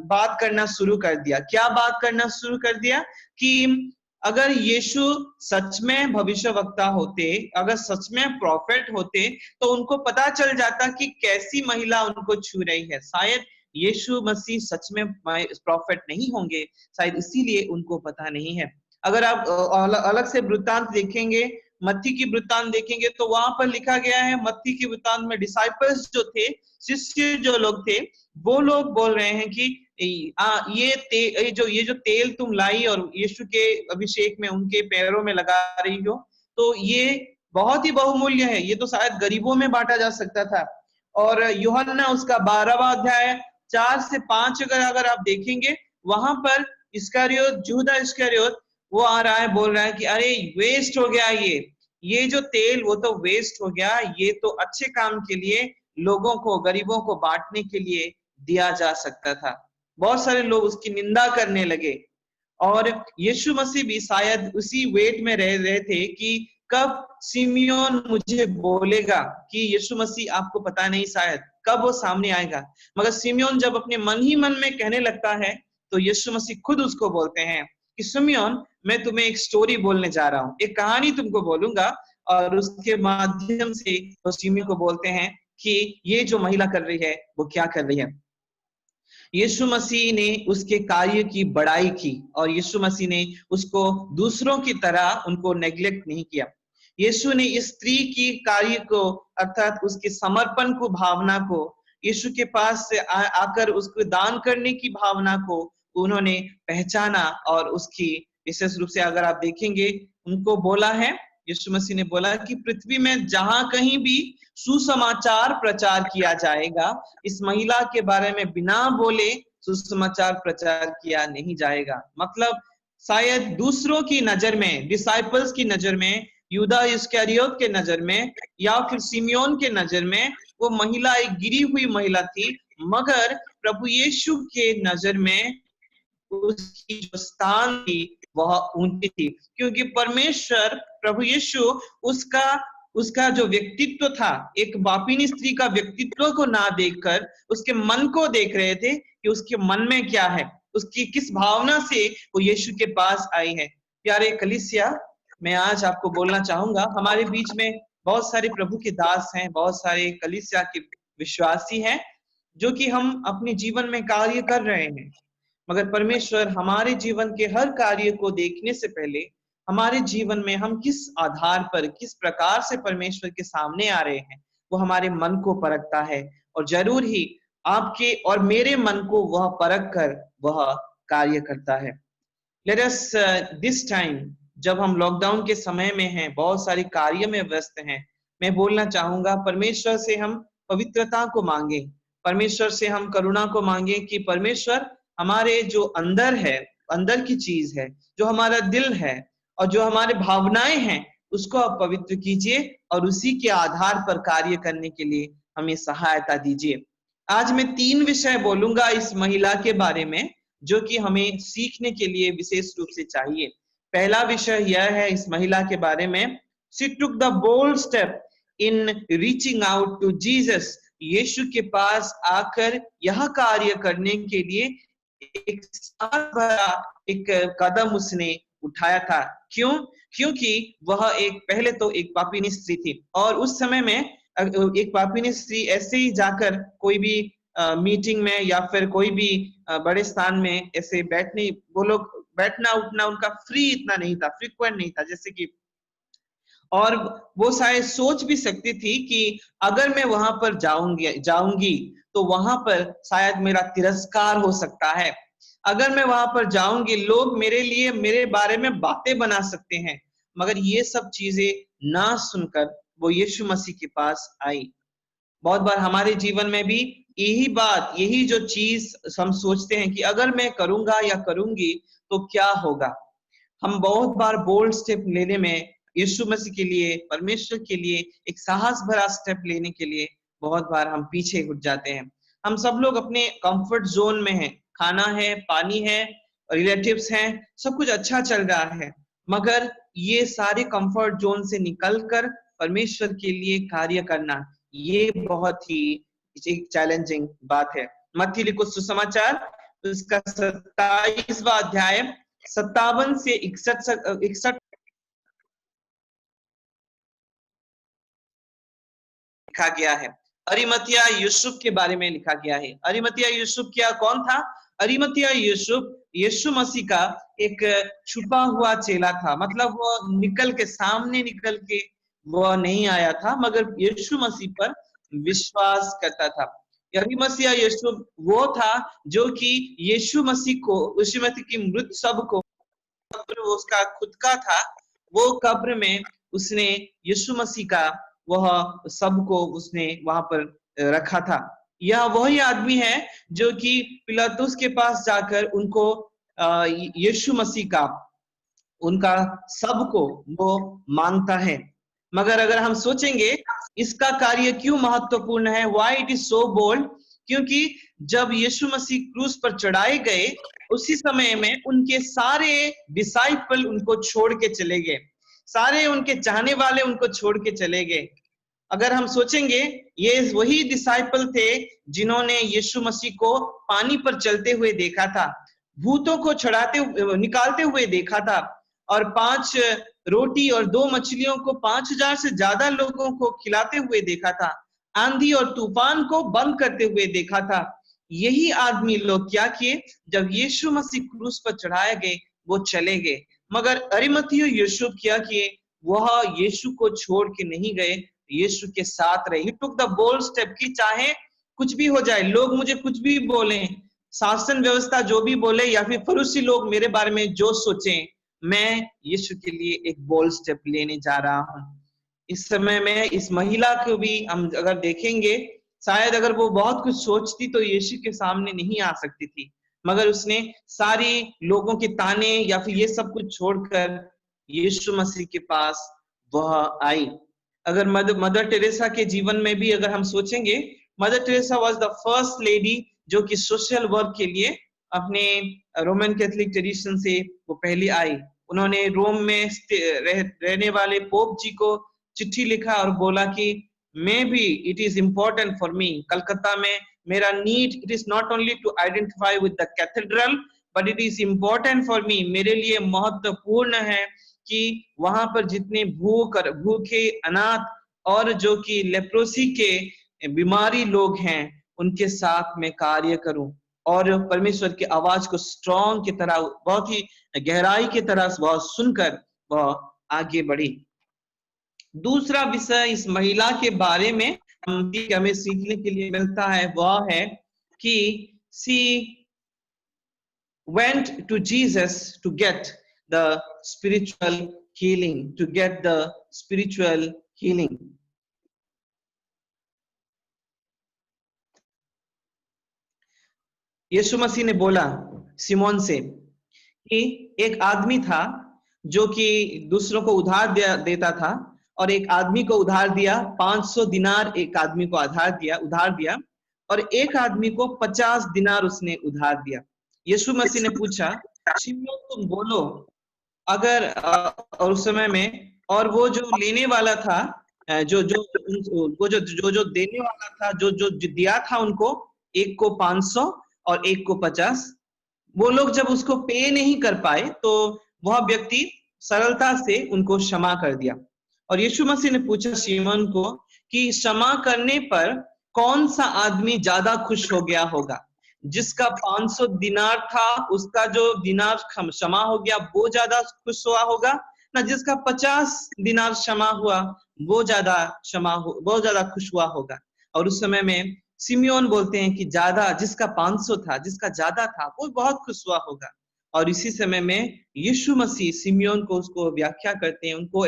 बात करना शुरू कर दिया। क्या बात करना शुरू कर दिया कि अगर यीशु सच में भविष्यवक्ता होते, अगर सच में प्रॉफिट होते, तो उनको पता चल जाता कि कैसी महिला उनको छू रही है। शायद यीशु मसीह सच में प्रॉफिट नहीं होंगे, शायद इसीलिए उनको पता नहीं है। अगर आप अलग से वृत्तांत देखेंगे, मत्ती की वृत्तांत देखेंगे, तो वहां पर लिखा गया है, मत्ती की वृत्तांत में डिसाइपल्स जो थे, शिष्य जो लोग थे, वो लोग बोल रहे हैं कि ये जो तेल तुम लाई और यीशु के अभिषेक में उनके पैरों में लगा रही हो, तो ये बहुत ही बहुमूल्य है, ये तो शायद गरीबों में बांटा जा सकता था। और यूहन्ना उसका 12वां अध्याय 4 से 5 अगर आप देखेंगे, वहां पर यहूदा इस्करियोत वो आ रहा है, बोल रहा है कि अरे वेस्ट हो गया ये जो तेल, वो तो वेस्ट हो गया, ये तो अच्छे काम के लिए, लोगों को, गरीबों को बांटने के लिए दिया जा सकता था। बहुत सारे लोग उसकी निंदा करने लगे और यीशु मसीह भी शायद उसी वेट में रह रहे थे कि कब सिमियोन मुझे बोलेगा, कि यीशु मसीह आपको पता नहीं शायद कब वो सामने आएगा। मगर सिमियोन जब अपने मन ही मन में कहने लगता है, तो यीशु मसीह खुद उसको बोलते हैं कि सिमियोन, मैं तुम्हें एक स्टोरी बोलने जा रहा हूँ, एक कहानी तुमको बोलूंगा। और उसके माध्यम से वो सिमियोन को बोलते हैं कि ये जो महिला कर रही है वो क्या कर रही है। यीशु मसीह ने उसके कार्य की बड़ाई की और यीशु मसीह ने उसको दूसरों की तरह उनको नेग्लेक्ट नहीं किया। यीशु ने इस स्त्री की कार्य को, अर्थात उसके समर्पण को, भावना को, यीशु के पास से आकर उसको दान करने की भावना को उन्होंने पहचाना। और उसकी विशेष रूप से अगर आप देखेंगे, उनको बोला है, यीशु मसीह ने बोला कि पृथ्वी में जहां कहीं भी सुसमाचार प्रचार किया जाएगा, इस महिला के बारे में बिना बोले सुसमाचार प्रचार किया नहीं जाएगा। मतलब शायद दूसरों की नजर में, डिसाइपल्स की नजर में, यहूदा इस्करियोत के नजर में, या फिर सिमियोन के नजर में वो महिला एक गिरी हुई महिला थी, मगर प्रभु यीशु के नजर में उसकी जो स्थान थी वह ऊंची थी, क्योंकि परमेश्वर, प्रभु यीशु, उसका जो व्यक्तित्व था, एक पापिनी स्त्री का व्यक्तित्व को ना देखकर उसके मन को देख रहे थे कि उसके मन में क्या है, उसकी किस भावना से वो यीशु के पास आई है। प्यारे कलीसिया, मैं आज आपको बोलना चाहूंगा, हमारे बीच में बहुत सारे प्रभु के दास हैं, बहुत सारे कलीसिया के विश्वासी हैं, जो कि हम अपने जीवन में कार्य कर रहे हैं, मगर परमेश्वर हमारे जीवन के हर कार्य को देखने से पहले हमारे जीवन में हम किस आधार पर, किस प्रकार से परमेश्वर के सामने आ रहे हैं, वो हमारे मन को परखता है। और जरूर ही आपके और मेरे मन को वह परख कर वह कार्य करता है। लेट अस दिस टाइम, जब हम लॉकडाउन के समय में हैं, बहुत सारे कार्य में व्यस्त हैं, मैं बोलना चाहूंगा परमेश्वर से हम पवित्रता को मांगे, परमेश्वर से हम करुणा को मांगे कि परमेश्वर हमारे जो अंदर है, अंदर की चीज है, जो हमारा दिल है, और जो हमारे भावनाएं हैं उसको आप पवित्र कीजिए और उसी के आधार पर कार्य करने के लिए हमें सहायता दीजिए। आज मैं 3 विषय बोलूंगा इस महिला के बारे में जो कि हमें सीखने के लिए विशेष रूप से चाहिए। पहला विषय यह है इस महिला के बारे में, she took the bold step in reaching out to Jesus. यीशु के पास आकर यह कार्य करने के लिए एक बड़ा एक कदम उसने उठाया था। क्यों? क्योंकि वह पहले तो एक पापिनी स्त्री थी और उस समय में एक पापिनी स्त्री ऐसे ही जाकर कोई भी मीटिंग में या फिर कोई भी बड़े स्थान में ऐसे वो लोग बैठना उठना उनका फ्री इतना नहीं था, फ्रीक्वेंट नहीं था जैसे कि, और वो शायद सोच भी सकती थी कि अगर मैं वहां पर जाऊंगी तो वहां पर शायद मेरा तिरस्कार हो सकता है, अगर मैं वहां पर जाऊंगी लोग मेरे बारे में बातें बना सकते हैं। मगर ये सब चीजें ना सुनकर वो यीशु मसीह के पास आई। बहुत बार हमारे जीवन में भी यही जो चीज हम सोचते हैं कि अगर मैं करूंगा या करूंगी तो क्या होगा। हम बहुत बार बोल्ड स्टेप लेने में यीशु मसीह के लिए, परमेश्वर के लिए एक साहस भरा स्टेप लेने के लिए बहुत बार हम पीछे हट जाते हैं। हम सब लोग अपने कंफर्ट जोन में हैं, खाना है, पानी है, रिलेटिव्स हैं, सब कुछ अच्छा चल रहा है, मगर ये सारे कंफर्ट जोन से निकलकर परमेश्वर के लिए कार्य करना ये बहुत ही एक चैलेंजिंग बात है। मत्ती लिखित सुसमाचार उसका 27वां अध्याय 57 से 61 लिखा गया है। अरिमतिया यूसुफ के बारे में लिखा गया है। अरिमतिया यूसुफ क्या कौन था? अरिमतिया यूसुफ यीशु मसीह का एक छुपा हुआ चेला था, मतलब वो सामने निकल के वो नहीं आया था, मगर यीशु मसीह पर विश्वास करता था। अरिमतिया यूसुफ वो था जो कि यीशु मसीह की मृत शव को, उसका खुद का था, वो कब्र में उसने यीशु मसीह का वह सबको उसने वहां पर रखा था। यह वही आदमी है जो कि पिलातुस के पास जाकर उनको यीशु मसीह का उनका सबको वो मांगता है। मगर अगर हम सोचेंगे इसका कार्य क्यों महत्वपूर्ण है, why it is so bold, क्योंकि जब यीशु मसीह क्रूस पर चढ़ाए गए उसी समय में उनके सारे डिसाइपल उनको छोड़ के चले गए, सारे उनके चाहने वाले उनको छोड़ के चले गए। अगर हम सोचेंगे ये वही डिसाइपल थे जिन्होंने यीशु मसीह को पानी पर चलते हुए देखा था, भूतों को निकालते हुए देखा था, और 5 रोटी और 2 मछलियों को 5000 से ज्यादा लोगों को खिलाते हुए देखा था, आंधी और तूफान को बंद करते हुए देखा था। यही आदमी लोग क्या किए, जब यीशु मसीह क्रूस पर चढ़ाए गए वो चले गए। मगर अरिमथिया यूसुफ क्या किए, वह यीशु को छोड़ के नहीं गए, यीशु के साथ रहे। ही टुक द बोल्ड स्टेप की चाहे कुछ भी हो जाए, लोग मुझे कुछ भी बोले, शासन व्यवस्था जो भी बोले, या फिर फरूसी लोग मेरे बारे में जो सोचें, मैं यीशु के लिए एक बोल्ड स्टेप लेने जा रहा हूं। इस समय में इस महिला को भी हम अगर देखेंगे, शायद अगर वो बहुत कुछ सोचती तो यीशु के सामने नहीं आ सकती थी, मगर उसने सारी लोगों के ताने या फिर ये सब कुछ छोड़कर यीशु मसीह के पास वह आई। अगर मदर टेरेसा के जीवन में भी अगर हम सोचेंगे, mother Teresa was the first lady जो कि सोशल वर्क के लिए अपने रोमन कैथोलिक ट्रेडिशन से वो पहले आई। उन्होंने रोम में रहने वाले पोप जी को चिट्ठी लिखा और बोला कि मैं भी, it is important for me, Calcutta में मेरा need, it is not only to identify with the cathedral but it is important for me, मेरे लिए महत्वपूर्ण है कि वहां पर जितने भूखे, अनाथ और जो कि लेप्रोसी के बीमारी लोग हैं उनके साथ मैं कार्य करूं, और परमेश्वर की आवाज को स्ट्रॉन्ग की तरह, बहुत ही गहराई की तरह वह सुनकर वह आगे बढ़ी। दूसरा विषय इस महिला के बारे में हमें सीखने के लिए मिलता है वह है कि she went to Jesus to get the spiritual healing, to get the spiritual healing. यीशु मसीह ने बोला सिमोन से कि एक आदमी था जो कि दूसरों को उधार देता था, और एक आदमी को उधार दिया 500 दिनार, एक आदमी को उधार दिया, और एक आदमी को 50 दिनार उसने उधार दिया। यीशु मसीह ने पूछा, शिमोन तुम बोलो, अगर और उस समय में, और वो जो लेने वाला था, जो देने वाला था, जो दिया था उनको, एक को 500 और एक को 50, वो लोग जब उसको पे नहीं कर पाए तो वह व्यक्ति सरलता से उनको क्षमा कर दिया। और यीशु मसीह ने पूछा शिमोन को कि क्षमा करने पर कौन सा आदमी ज्यादा खुश हो गया होगा? जिसका 500 दिनार था, उसका जो दिनार क्षमा हो गया वो ज्यादा खुश हुआ होगा, ना जिसका 50 दिनार क्षमा हुआ वो ज्यादा खुश हुआ होगा? और उस समय में सिमियोन बोलते हैं कि ज्यादा, जिसका 500 था, जिसका ज्यादा था, वो बहुत खुश हुआ होगा। और इसी समय में यीशु मसीह सिमियोन को उसको व्याख्या करते हैं, उनको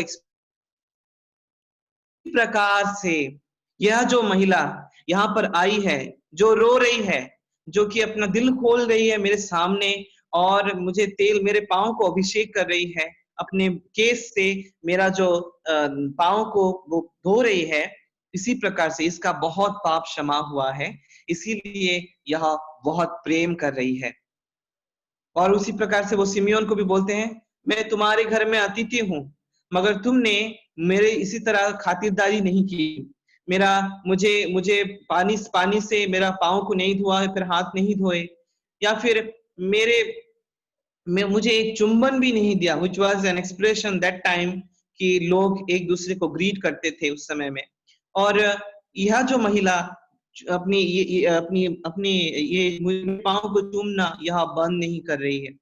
प्रकार से यह जो महिला यहाँ पर आई है, जो रो रही है, जो कि अपना दिल खोल रही है मेरे सामने, और मुझे तेल, मेरे पाँव को अभिषेक कर रही है, अपने केस से मेरा जो पाँव को वो धो रही है, इसी प्रकार से इसका बहुत पाप क्षमा हुआ है, इसीलिए यह बहुत प्रेम कर रही है। और उसी प्रकार से वो सिमियोन को भी बोलते हैं, मैं तुम्हारे घर में अतिथि हूँ, मगर तुमने मेरे इसी तरह खातिरदारी नहीं की, मुझे पानी से मेरा पाँव को नहीं धोआ, फिर हाथ नहीं धोए, या फिर मुझे एक चुंबन भी नहीं दिया, which was an expression that time कि लोग एक दूसरे को ग्रीट करते थे उस समय में। और यह जो महिला अपनी ये पाँव को चूमना यह बंद नहीं कर रही है।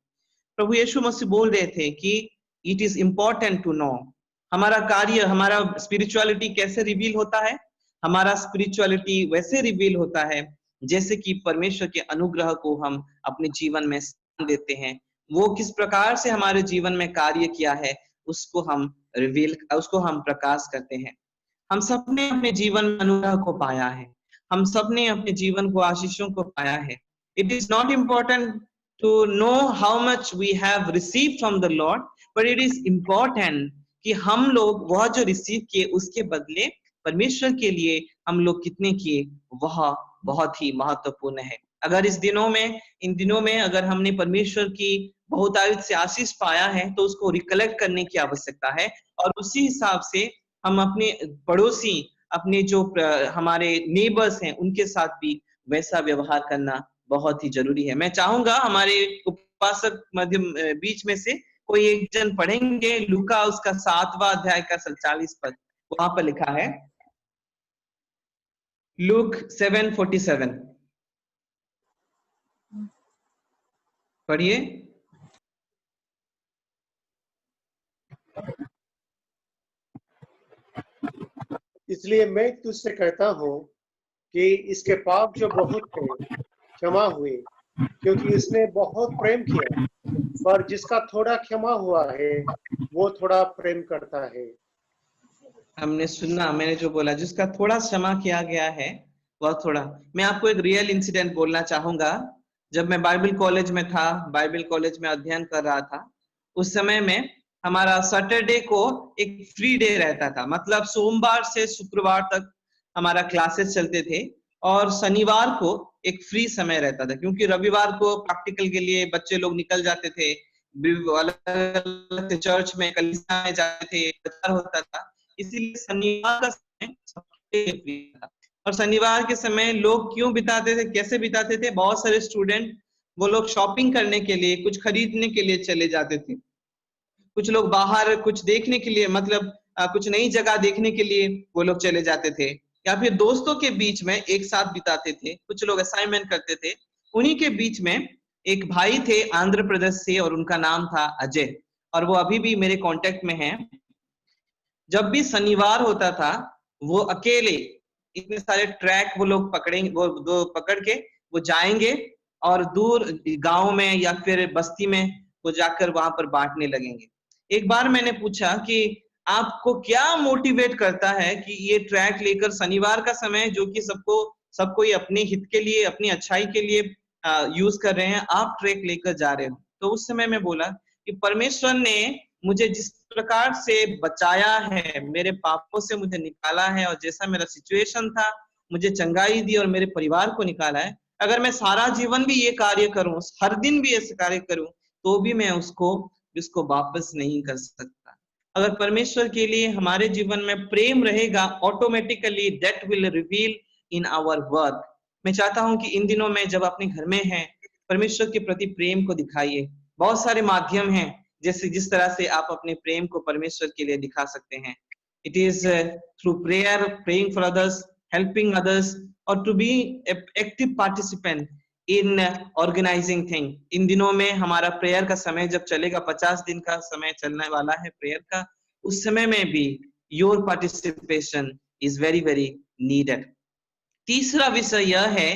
प्रभु यीशु मसीह बोल रहे थे कि it is important to know, हमारा कार्य, हमारा स्पिरिचुअलिटी कैसे रिवील होता है? हमारा स्पिरिचुअलिटी वैसे रिवील होता है जैसे कि परमेश्वर के अनुग्रह को हम अपने जीवन में स्थान देते हैं, वो किस प्रकार से हमारे जीवन में कार्य किया है उसको हम प्रकाश करते हैं। हम सबने अपने जीवन में अनुग्रह को पाया है, हम सबने अपने जीवन को आशीषों को पाया है। It is not important to know how much we have received from the Lord, but it is important कि हम लोग वह जो रिसीव किए उसके बदले परमेश्वर के लिए हम लोग कितने किए, वह बहुत ही महत्वपूर्ण है। अगर इन दिनों में अगर हमने परमेश्वर की बहुतायत से आशीष पाया है तो उसको रिकलेक्ट करने की आवश्यकता है, और उसी हिसाब से हम अपने पड़ोसी, अपने जो हमारे नेबर्स हैं, उनके साथ भी वैसा व्यवहार करना बहुत ही जरूरी है। मैं चाहूंगा हमारे उपासक मध्यम बीच में से कोई एक जन पढ़ेंगे लूका उसका 7वां अध्याय का 47 पद, वहां पर लिखा है, लूक 7:47 पढ़िए। इसलिए मैं तुझसे कहता हूँ कि इसके पाप जो बहुत थे क्षमा हुए, क्योंकि इसने बहुत प्रेम किया। पर जिसका थोड़ा क्षमा हुआ है वो थोड़ा प्रेम करता है। हमने सुना, मैंने जो बोला, जिसका थोड़ा क्षमा किया गया है वह थोड़ा। मैं आपको एक रियल इंसिडेंट बोलना चाहूंगा। जब मैं बाइबल कॉलेज में था, बाइबल कॉलेज में अध्ययन कर रहा था, उस समय में हमारा सैटरडे को एक फ्री डे रहता था, मतलब सोमवार से शुक्रवार तक हमारा क्लासेस चलते थे, और शनिवार को एक फ्री समय रहता था, क्योंकि रविवार को प्रैक्टिकल के लिए बच्चे लोग निकल जाते थे, अलग चर्च में, कलीसिया में जाते थे, प्रचार होता था, इसीलिए शनिवार का समय सबसे फ्री था। और शनिवार के समय लोग क्यों बिताते थे, कैसे बिताते थे? बहुत सारे स्टूडेंट वो लोग शॉपिंग करने के लिए, कुछ खरीदने के लिए चले जाते थे, कुछ लोग बाहर कुछ देखने के लिए, मतलब कुछ नई जगह देखने के लिए वो लोग चले जाते थे, या फिर दोस्तों के बीच में एक साथ बिताते थे, कुछ लोग असाइनमेंट करते थे। उन्हीं के बीच में एक भाई थे आंध्र प्रदेश से, और उनका नाम था अजय, और वो अभी भी मेरे कांटेक्ट में हैं। जब भी शनिवार होता था वो अकेले इतने सारे ट्रैक वो लोग पकड़ेंगे, वो दो पकड़ के वो जाएंगे और दूर गांव में या फिर बस्ती में वो जाकर वहां पर बांटने लगेंगे। एक बार मैंने पूछा कि आपको क्या मोटिवेट करता है कि ये ट्रैक लेकर शनिवार का समय, जो कि सब कोई अपने हित के लिए, अपनी अच्छाई के लिए यूज कर रहे हैं, आप ट्रैक लेकर जा रहे हो? तो उस समय मैं बोला कि परमेश्वर ने मुझे जिस प्रकार से बचाया है, मेरे पापों से मुझे निकाला है, और जैसा मेरा सिचुएशन था मुझे चंगाई दी और मेरे परिवार को निकाला है, अगर मैं सारा जीवन भी ये कार्य करूं, हर दिन भी ऐसे कार्य करूं, तो भी मैं उसको वापस नहीं कर सकता। अगर परमेश्वर के लिए हमारे जीवन में प्रेम रहेगा, automatically that will reveal in our work. मैं चाहता हूं कि इन दिनों में जब अपने घर में हैं, परमेश्वर के प्रति प्रेम को दिखाइए। बहुत सारे माध्यम हैं जैसे जिस तरह से आप अपने प्रेम को परमेश्वर के लिए दिखा सकते हैं। It is through prayer, praying for others, helping others, और to be active participant in organizing thing. इन दिनों में हमारा प्रेयर का समय जब चलेगा, 50 दिन का समय चलने वाला है प्रेयर का, उस समय में भी your participation is very very needed. तीसरा विषय यह है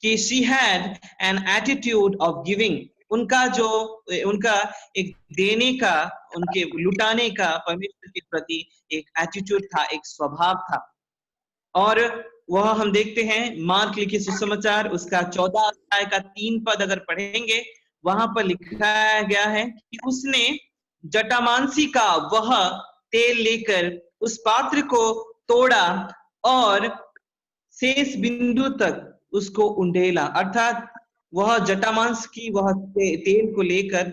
कि she had an attitude of giving. उनका एक देने का, उनके लुटाने का परमेश्वर के प्रति एक एटीट्यूड था, एक स्वभाव था। और वह हम देखते हैं मार्क लिखे सुसमाचार उसका 14 अध्याय का 3 पद अगर पढ़ेंगे, वहां पर लिखा गया है कि उसने जटामांसी का वह तेल लेकर उस पात्र को तोड़ा और शेष बिंदु तक उसको उंडेला। अर्थात वह जटामांस की वह तेल को लेकर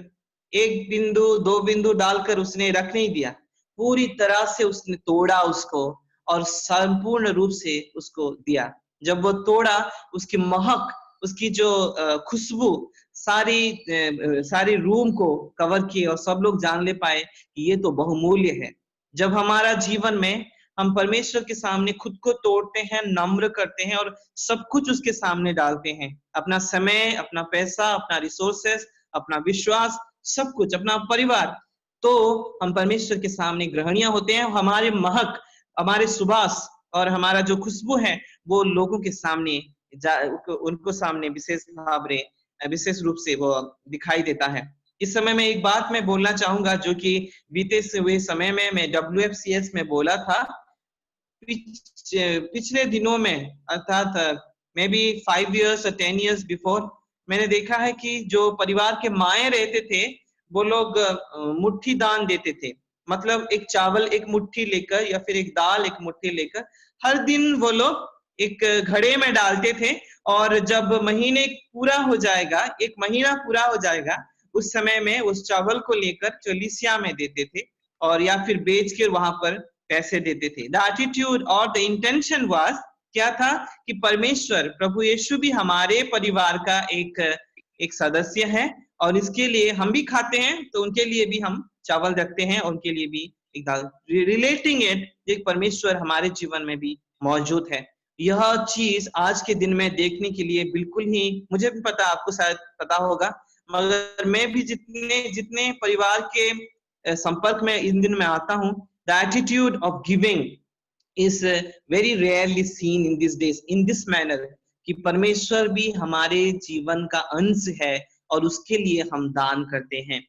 1 बिंदु 2 बिंदु डालकर उसने रख नहीं दिया, पूरी तरह से उसने तोड़ा उसको और संपूर्ण रूप से उसको दिया। जब वो तोड़ा, उसकी महक, उसकी जो खुशबू सारी रूम को कवर किए और सब लोग जान ले पाए कि ये तो बहुमूल्य है। जब हमारा जीवन में हम परमेश्वर के सामने खुद को तोड़ते हैं, नम्र करते हैं और सब कुछ उसके सामने डालते हैं, अपना समय, अपना पैसा, अपना रिसोर्सेस, अपना विश्वास, सब कुछ, अपना परिवार, तो हम परमेश्वर के सामने ग्रहणीय होते हैं। हमारे महक, हमारे सुबास और हमारा जो खुशबू है वो लोगों के सामने उनको सामने विशेष रूप से वो दिखाई देता है। इस समय में एक बात मैं बोलना चाहूंगा जो कि बीते हुए समय में मैं WFCS में बोला था। पिछले दिनों में, अर्थात may be 5 years or 10 years before, मैंने देखा है कि जो परिवार के माएँ रहते थे वो लोग मुट्ठी दान देते थे। मतलब एक चावल एक मुट्ठी लेकर या फिर एक दाल एक मुट्ठी लेकर हर दिन वो लोग एक घड़े में डालते थे, और जब महीने पूरा हो जाएगा, 1 महीना पूरा हो जाएगा, उस समय में उस चावल को लेकर चौलिसिया में देते थे और या फिर बेच कर वहां पर पैसे देते थे। द एटीट्यूड और द इंटेंशन वाज क्या था कि परमेश्वर प्रभु यीशु भी हमारे परिवार का एक सदस्य है और इसके लिए हम भी खाते हैं, तो उनके लिए भी हम चावल रखते हैं और उनके लिए भी एक दाल, रिलेटिंग इट, एक परमेश्वर हमारे जीवन में भी मौजूद है। यह चीज आज के दिन में देखने के लिए बिल्कुल ही, मुझे भी पता, आपको शायद पता होगा, मगर मैं भी जितने परिवार के संपर्क में इन दिन में आता हूँ, the attitude of giving is very rarely seen in this days in this manner, कि परमेश्वर भी हमारे जीवन का अंश है और उसके लिए हम दान करते हैं।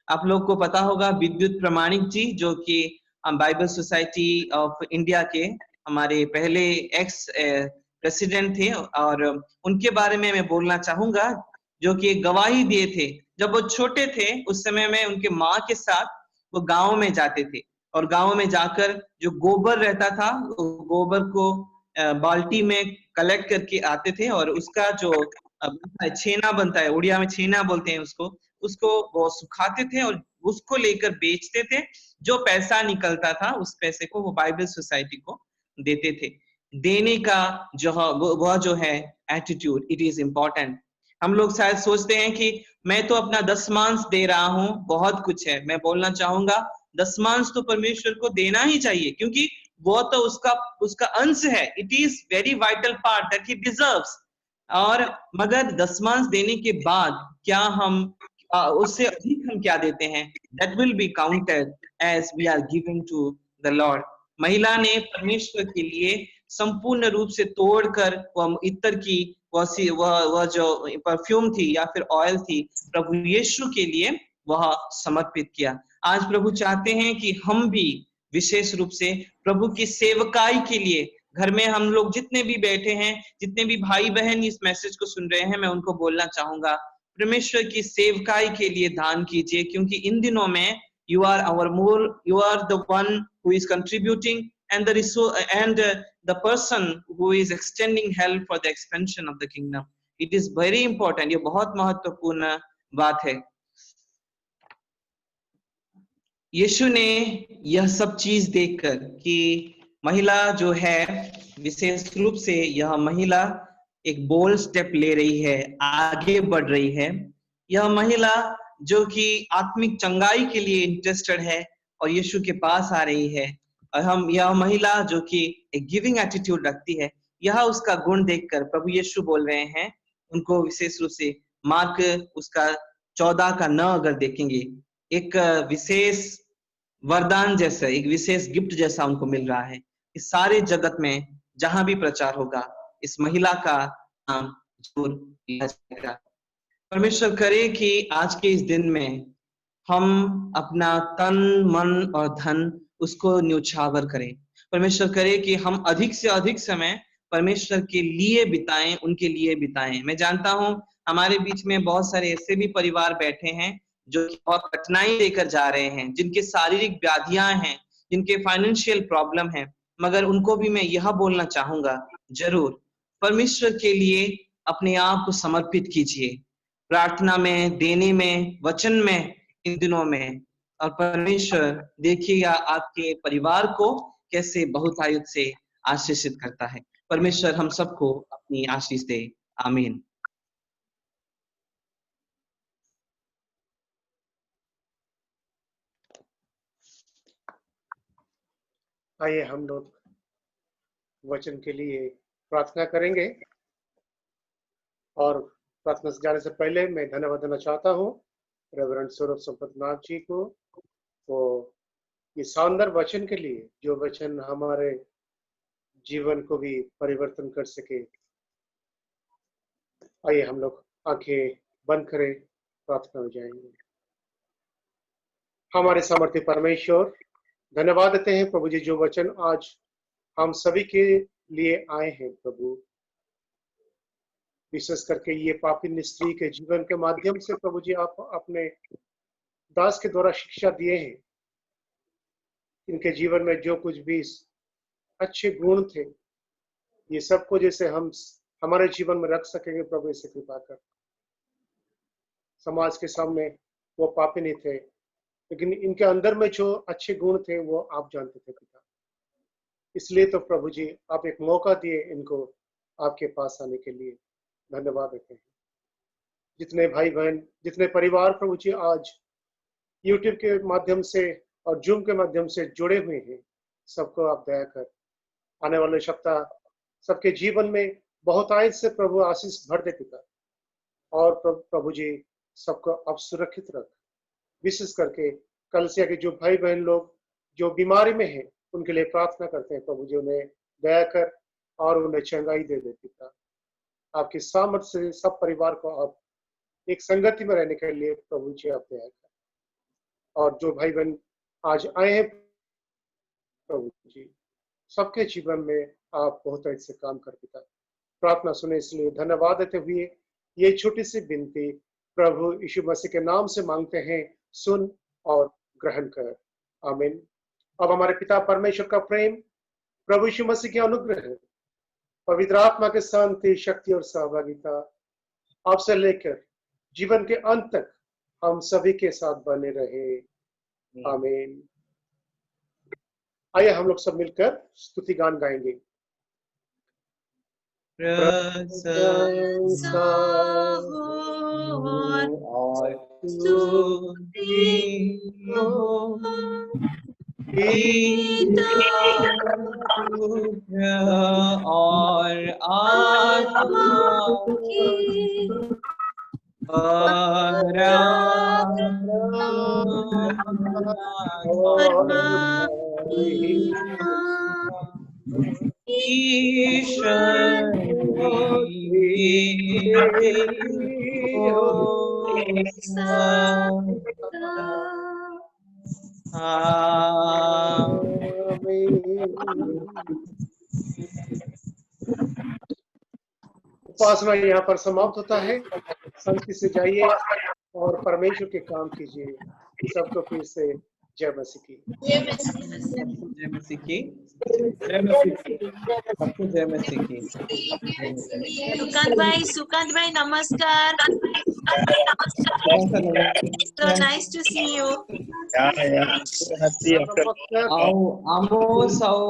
आप लोग को पता होगा विद्युत प्रमाणिक जी, जो कि बाइबल सोसाइटी ऑफ इंडिया के हमारे पहले एक्स प्रेसिडेंट थे, और उनके बारे में मैं बोलना चाहूंगा, जो कि एक गवाही दिए थे। जब वो छोटे थे उस समय में उनके माँ के साथ वो गांव में जाते थे और गांव में जाकर जो गोबर रहता था, गोबर को बाल्टी में कलेक्ट करके आते थे और उसका जो छेना बनता है, उड़िया में छेना बोलते हैं उसको वो सुखाते थे और उसको लेकर बेचते थे। जो पैसा निकलता था उस पैसे को वो बाइबल सोसाइटी को देते थे। देने का वह जो है एटीट्यूड, इट इज इम्पोर्टेंट। हम लोग शायद सोचते हैं कि मैं तो अपना दशमांश दे रहा हूँ, बहुत कुछ है। मैं बोलना चाहूंगा दशमांश तो परमेश्वर को देना ही चाहिए, क्योंकि वो तो उसका अंश है। It is very vital part that he deserves. और मगर दशमांश देने के बाद क्या हम उससे अधिक हम क्या देते हैं, that will be counted as we are giving to the lord. महिला ने परमेश्वर के लिए संपूर्ण रूप से तोड़कर वह इत्र की वह जो परफ्यूम थी या फिर ऑयल थी, प्रभु यीशु के लिए वह समर्पित किया। आज प्रभु चाहते हैं कि हम भी विशेष रूप से प्रभु की सेवकाई के लिए, घर में हम लोग जितने भी बैठे हैं, जितने भी भाई बहन इस मैसेज को सुन रहे हैं, मैं उनको बोलना चाहूंगा परमेश्वर की सेवकाई के लिए दान कीजिए, क्योंकि इन दिनों में You are you are the one who is contributing, and the person who is extending help for the expansion of the kingdom. It is very important. ये बहुत महत्वपूर्ण बात है। यीशु ने यह सब चीज देखकर कि महिला जो है, विशेष रूप से यह महिला एक बोल्ड स्टेप ले रही है, आगे बढ़ रही है। यह महिला जो कि आत्मिक चंगाई के लिए इंटरेस्टेड है और यीशु के पास आ रही है, और यह महिला जो कि एक गिविंग एटीट्यूड रखती है, यह उसका गुण देखकर प्रभु यीशु बोल रहे हैं उनको, विशेष रूप से मार्क उसका 14 का 9 अगर देखेंगे, एक विशेष वरदान जैसा, एक विशेष गिफ्ट जैसा उनको मिल रहा है। इस सारे जगत में जहां भी प्रचार होगा, इस महिला का नाम जरूर लिया जाएगा। परमेश्वर करे कि आज के इस दिन में हम अपना तन, मन और धन उसको न्यौछावर करें। परमेश्वर करे कि हम अधिक से अधिक समय परमेश्वर के लिए बिताएं, उनके लिए बिताएं। मैं जानता हूं हमारे बीच में बहुत सारे ऐसे भी परिवार बैठे हैं जो बहुत कठिनाई लेकर जा रहे हैं, जिनके शारीरिक व्याधियां हैं, जिनके फाइनेंशियल प्रॉब्लम है, मगर उनको भी मैं यह बोलना चाहूंगा, जरूर परमेश्वर के लिए अपने आप को समर्पित कीजिए, प्रार्थना में, देने में, वचन में, इन दिनों में, और परमेश्वर देखिएगा आपके परिवार को कैसे बहुतायत से आशीषित करता है। परमेश्वर हम सबको अपनी आशीष दे। आमीन। आइए हम लोग वचन के लिए प्रार्थना करेंगे, और प्रार्थना से जाने से पहले मैं धन्यवाद देना चाहता हूँ रेवरेंड सौरभ संपतनाथ जी को, वो ये शानदार वचन के लिए, जो वचन हमारे जीवन को भी परिवर्तन कर सके। आइए हम लोग आंखें बंद करें, प्रार्थना में जाएंगे। हमारे सामर्थ्य परमेश्वर, धन्यवाद देते हैं प्रभु जी, जो वचन आज हम सभी के लिए आए हैं प्रभु, विशेष करके ये पापी स्त्री के जीवन के माध्यम से प्रभु जी आप अपने दास के द्वारा शिक्षा दिए हैं। इनके जीवन में जो कुछ भी अच्छे गुण थे, ये सबको जैसे हम हमारे जीवन में रख सकेंगे प्रभु, इसे कृपा कर। समाज के सामने वो पापी नहीं थे, लेकिन इनके अंदर में जो अच्छे गुण थे वो आप जानते थे पिता। इसलिए तो प्रभु जी आप एक मौका दिए इनको आपके पास आने के लिए, धन्यवाद देते हैं। जितने भाई बहन, जितने परिवार प्रभु जी आज यूट्यूब के माध्यम से और जूम के माध्यम से जुड़े हुए हैं, सबको आप दया कर आने वाले सप्ताह सबके जीवन में बहुत आयत से प्रभु आशीष भर दे पिता। और प्रभु जी सबको आप सुरक्षित रख, विशेष करके कलीसिया के जो भाई बहन लोग जो बीमारी में हैं, उनके लिए प्रार्थना करते हैं प्रभु जी, उन्हें दया कर और उन्हें चंगाई दे दे पिता। आपकी सामर्थ्य से सब परिवार को आप एक संगति में रहने के लिए प्रभु जी आप दया कर। और जो भाई बहन आज आए हैं प्रभु जी, सबके जीवन में आप बहुत अच्छे काम कर पिता। प्रार्थना सुने इसलिए धन्यवाद देते हुए ये छोटी सी विनती प्रभु यीशु मसीह के नाम से मांगते हैं, सुन और ग्रहण कर। आमीन। अब हमारे पिता परमेश्वर का प्रेम, प्रभु यीशु मसीह के अनुग्रह, पवित्र आत्मा के शांति, शक्ति और सहभागिता आपसे लेकर जीवन के अंत तक हम सभी के साथ बने रहे। आमीन। आइए हम लोग सब मिलकर स्तुति गान गाएंगे। प्रशंसा और स्तुति हो और आत्मा उपासना यहाँ पर समाप्त होता है। शांति से जाइए और परमेश्वर के काम कीजिए। सबको फिर से जय मसीह की। जय मसीह की। जय मसीह की। सबको जय मसीह की। सुकांत भाई नमस्कार। So nice to see you. नमस्कार। आओ आमोस आओ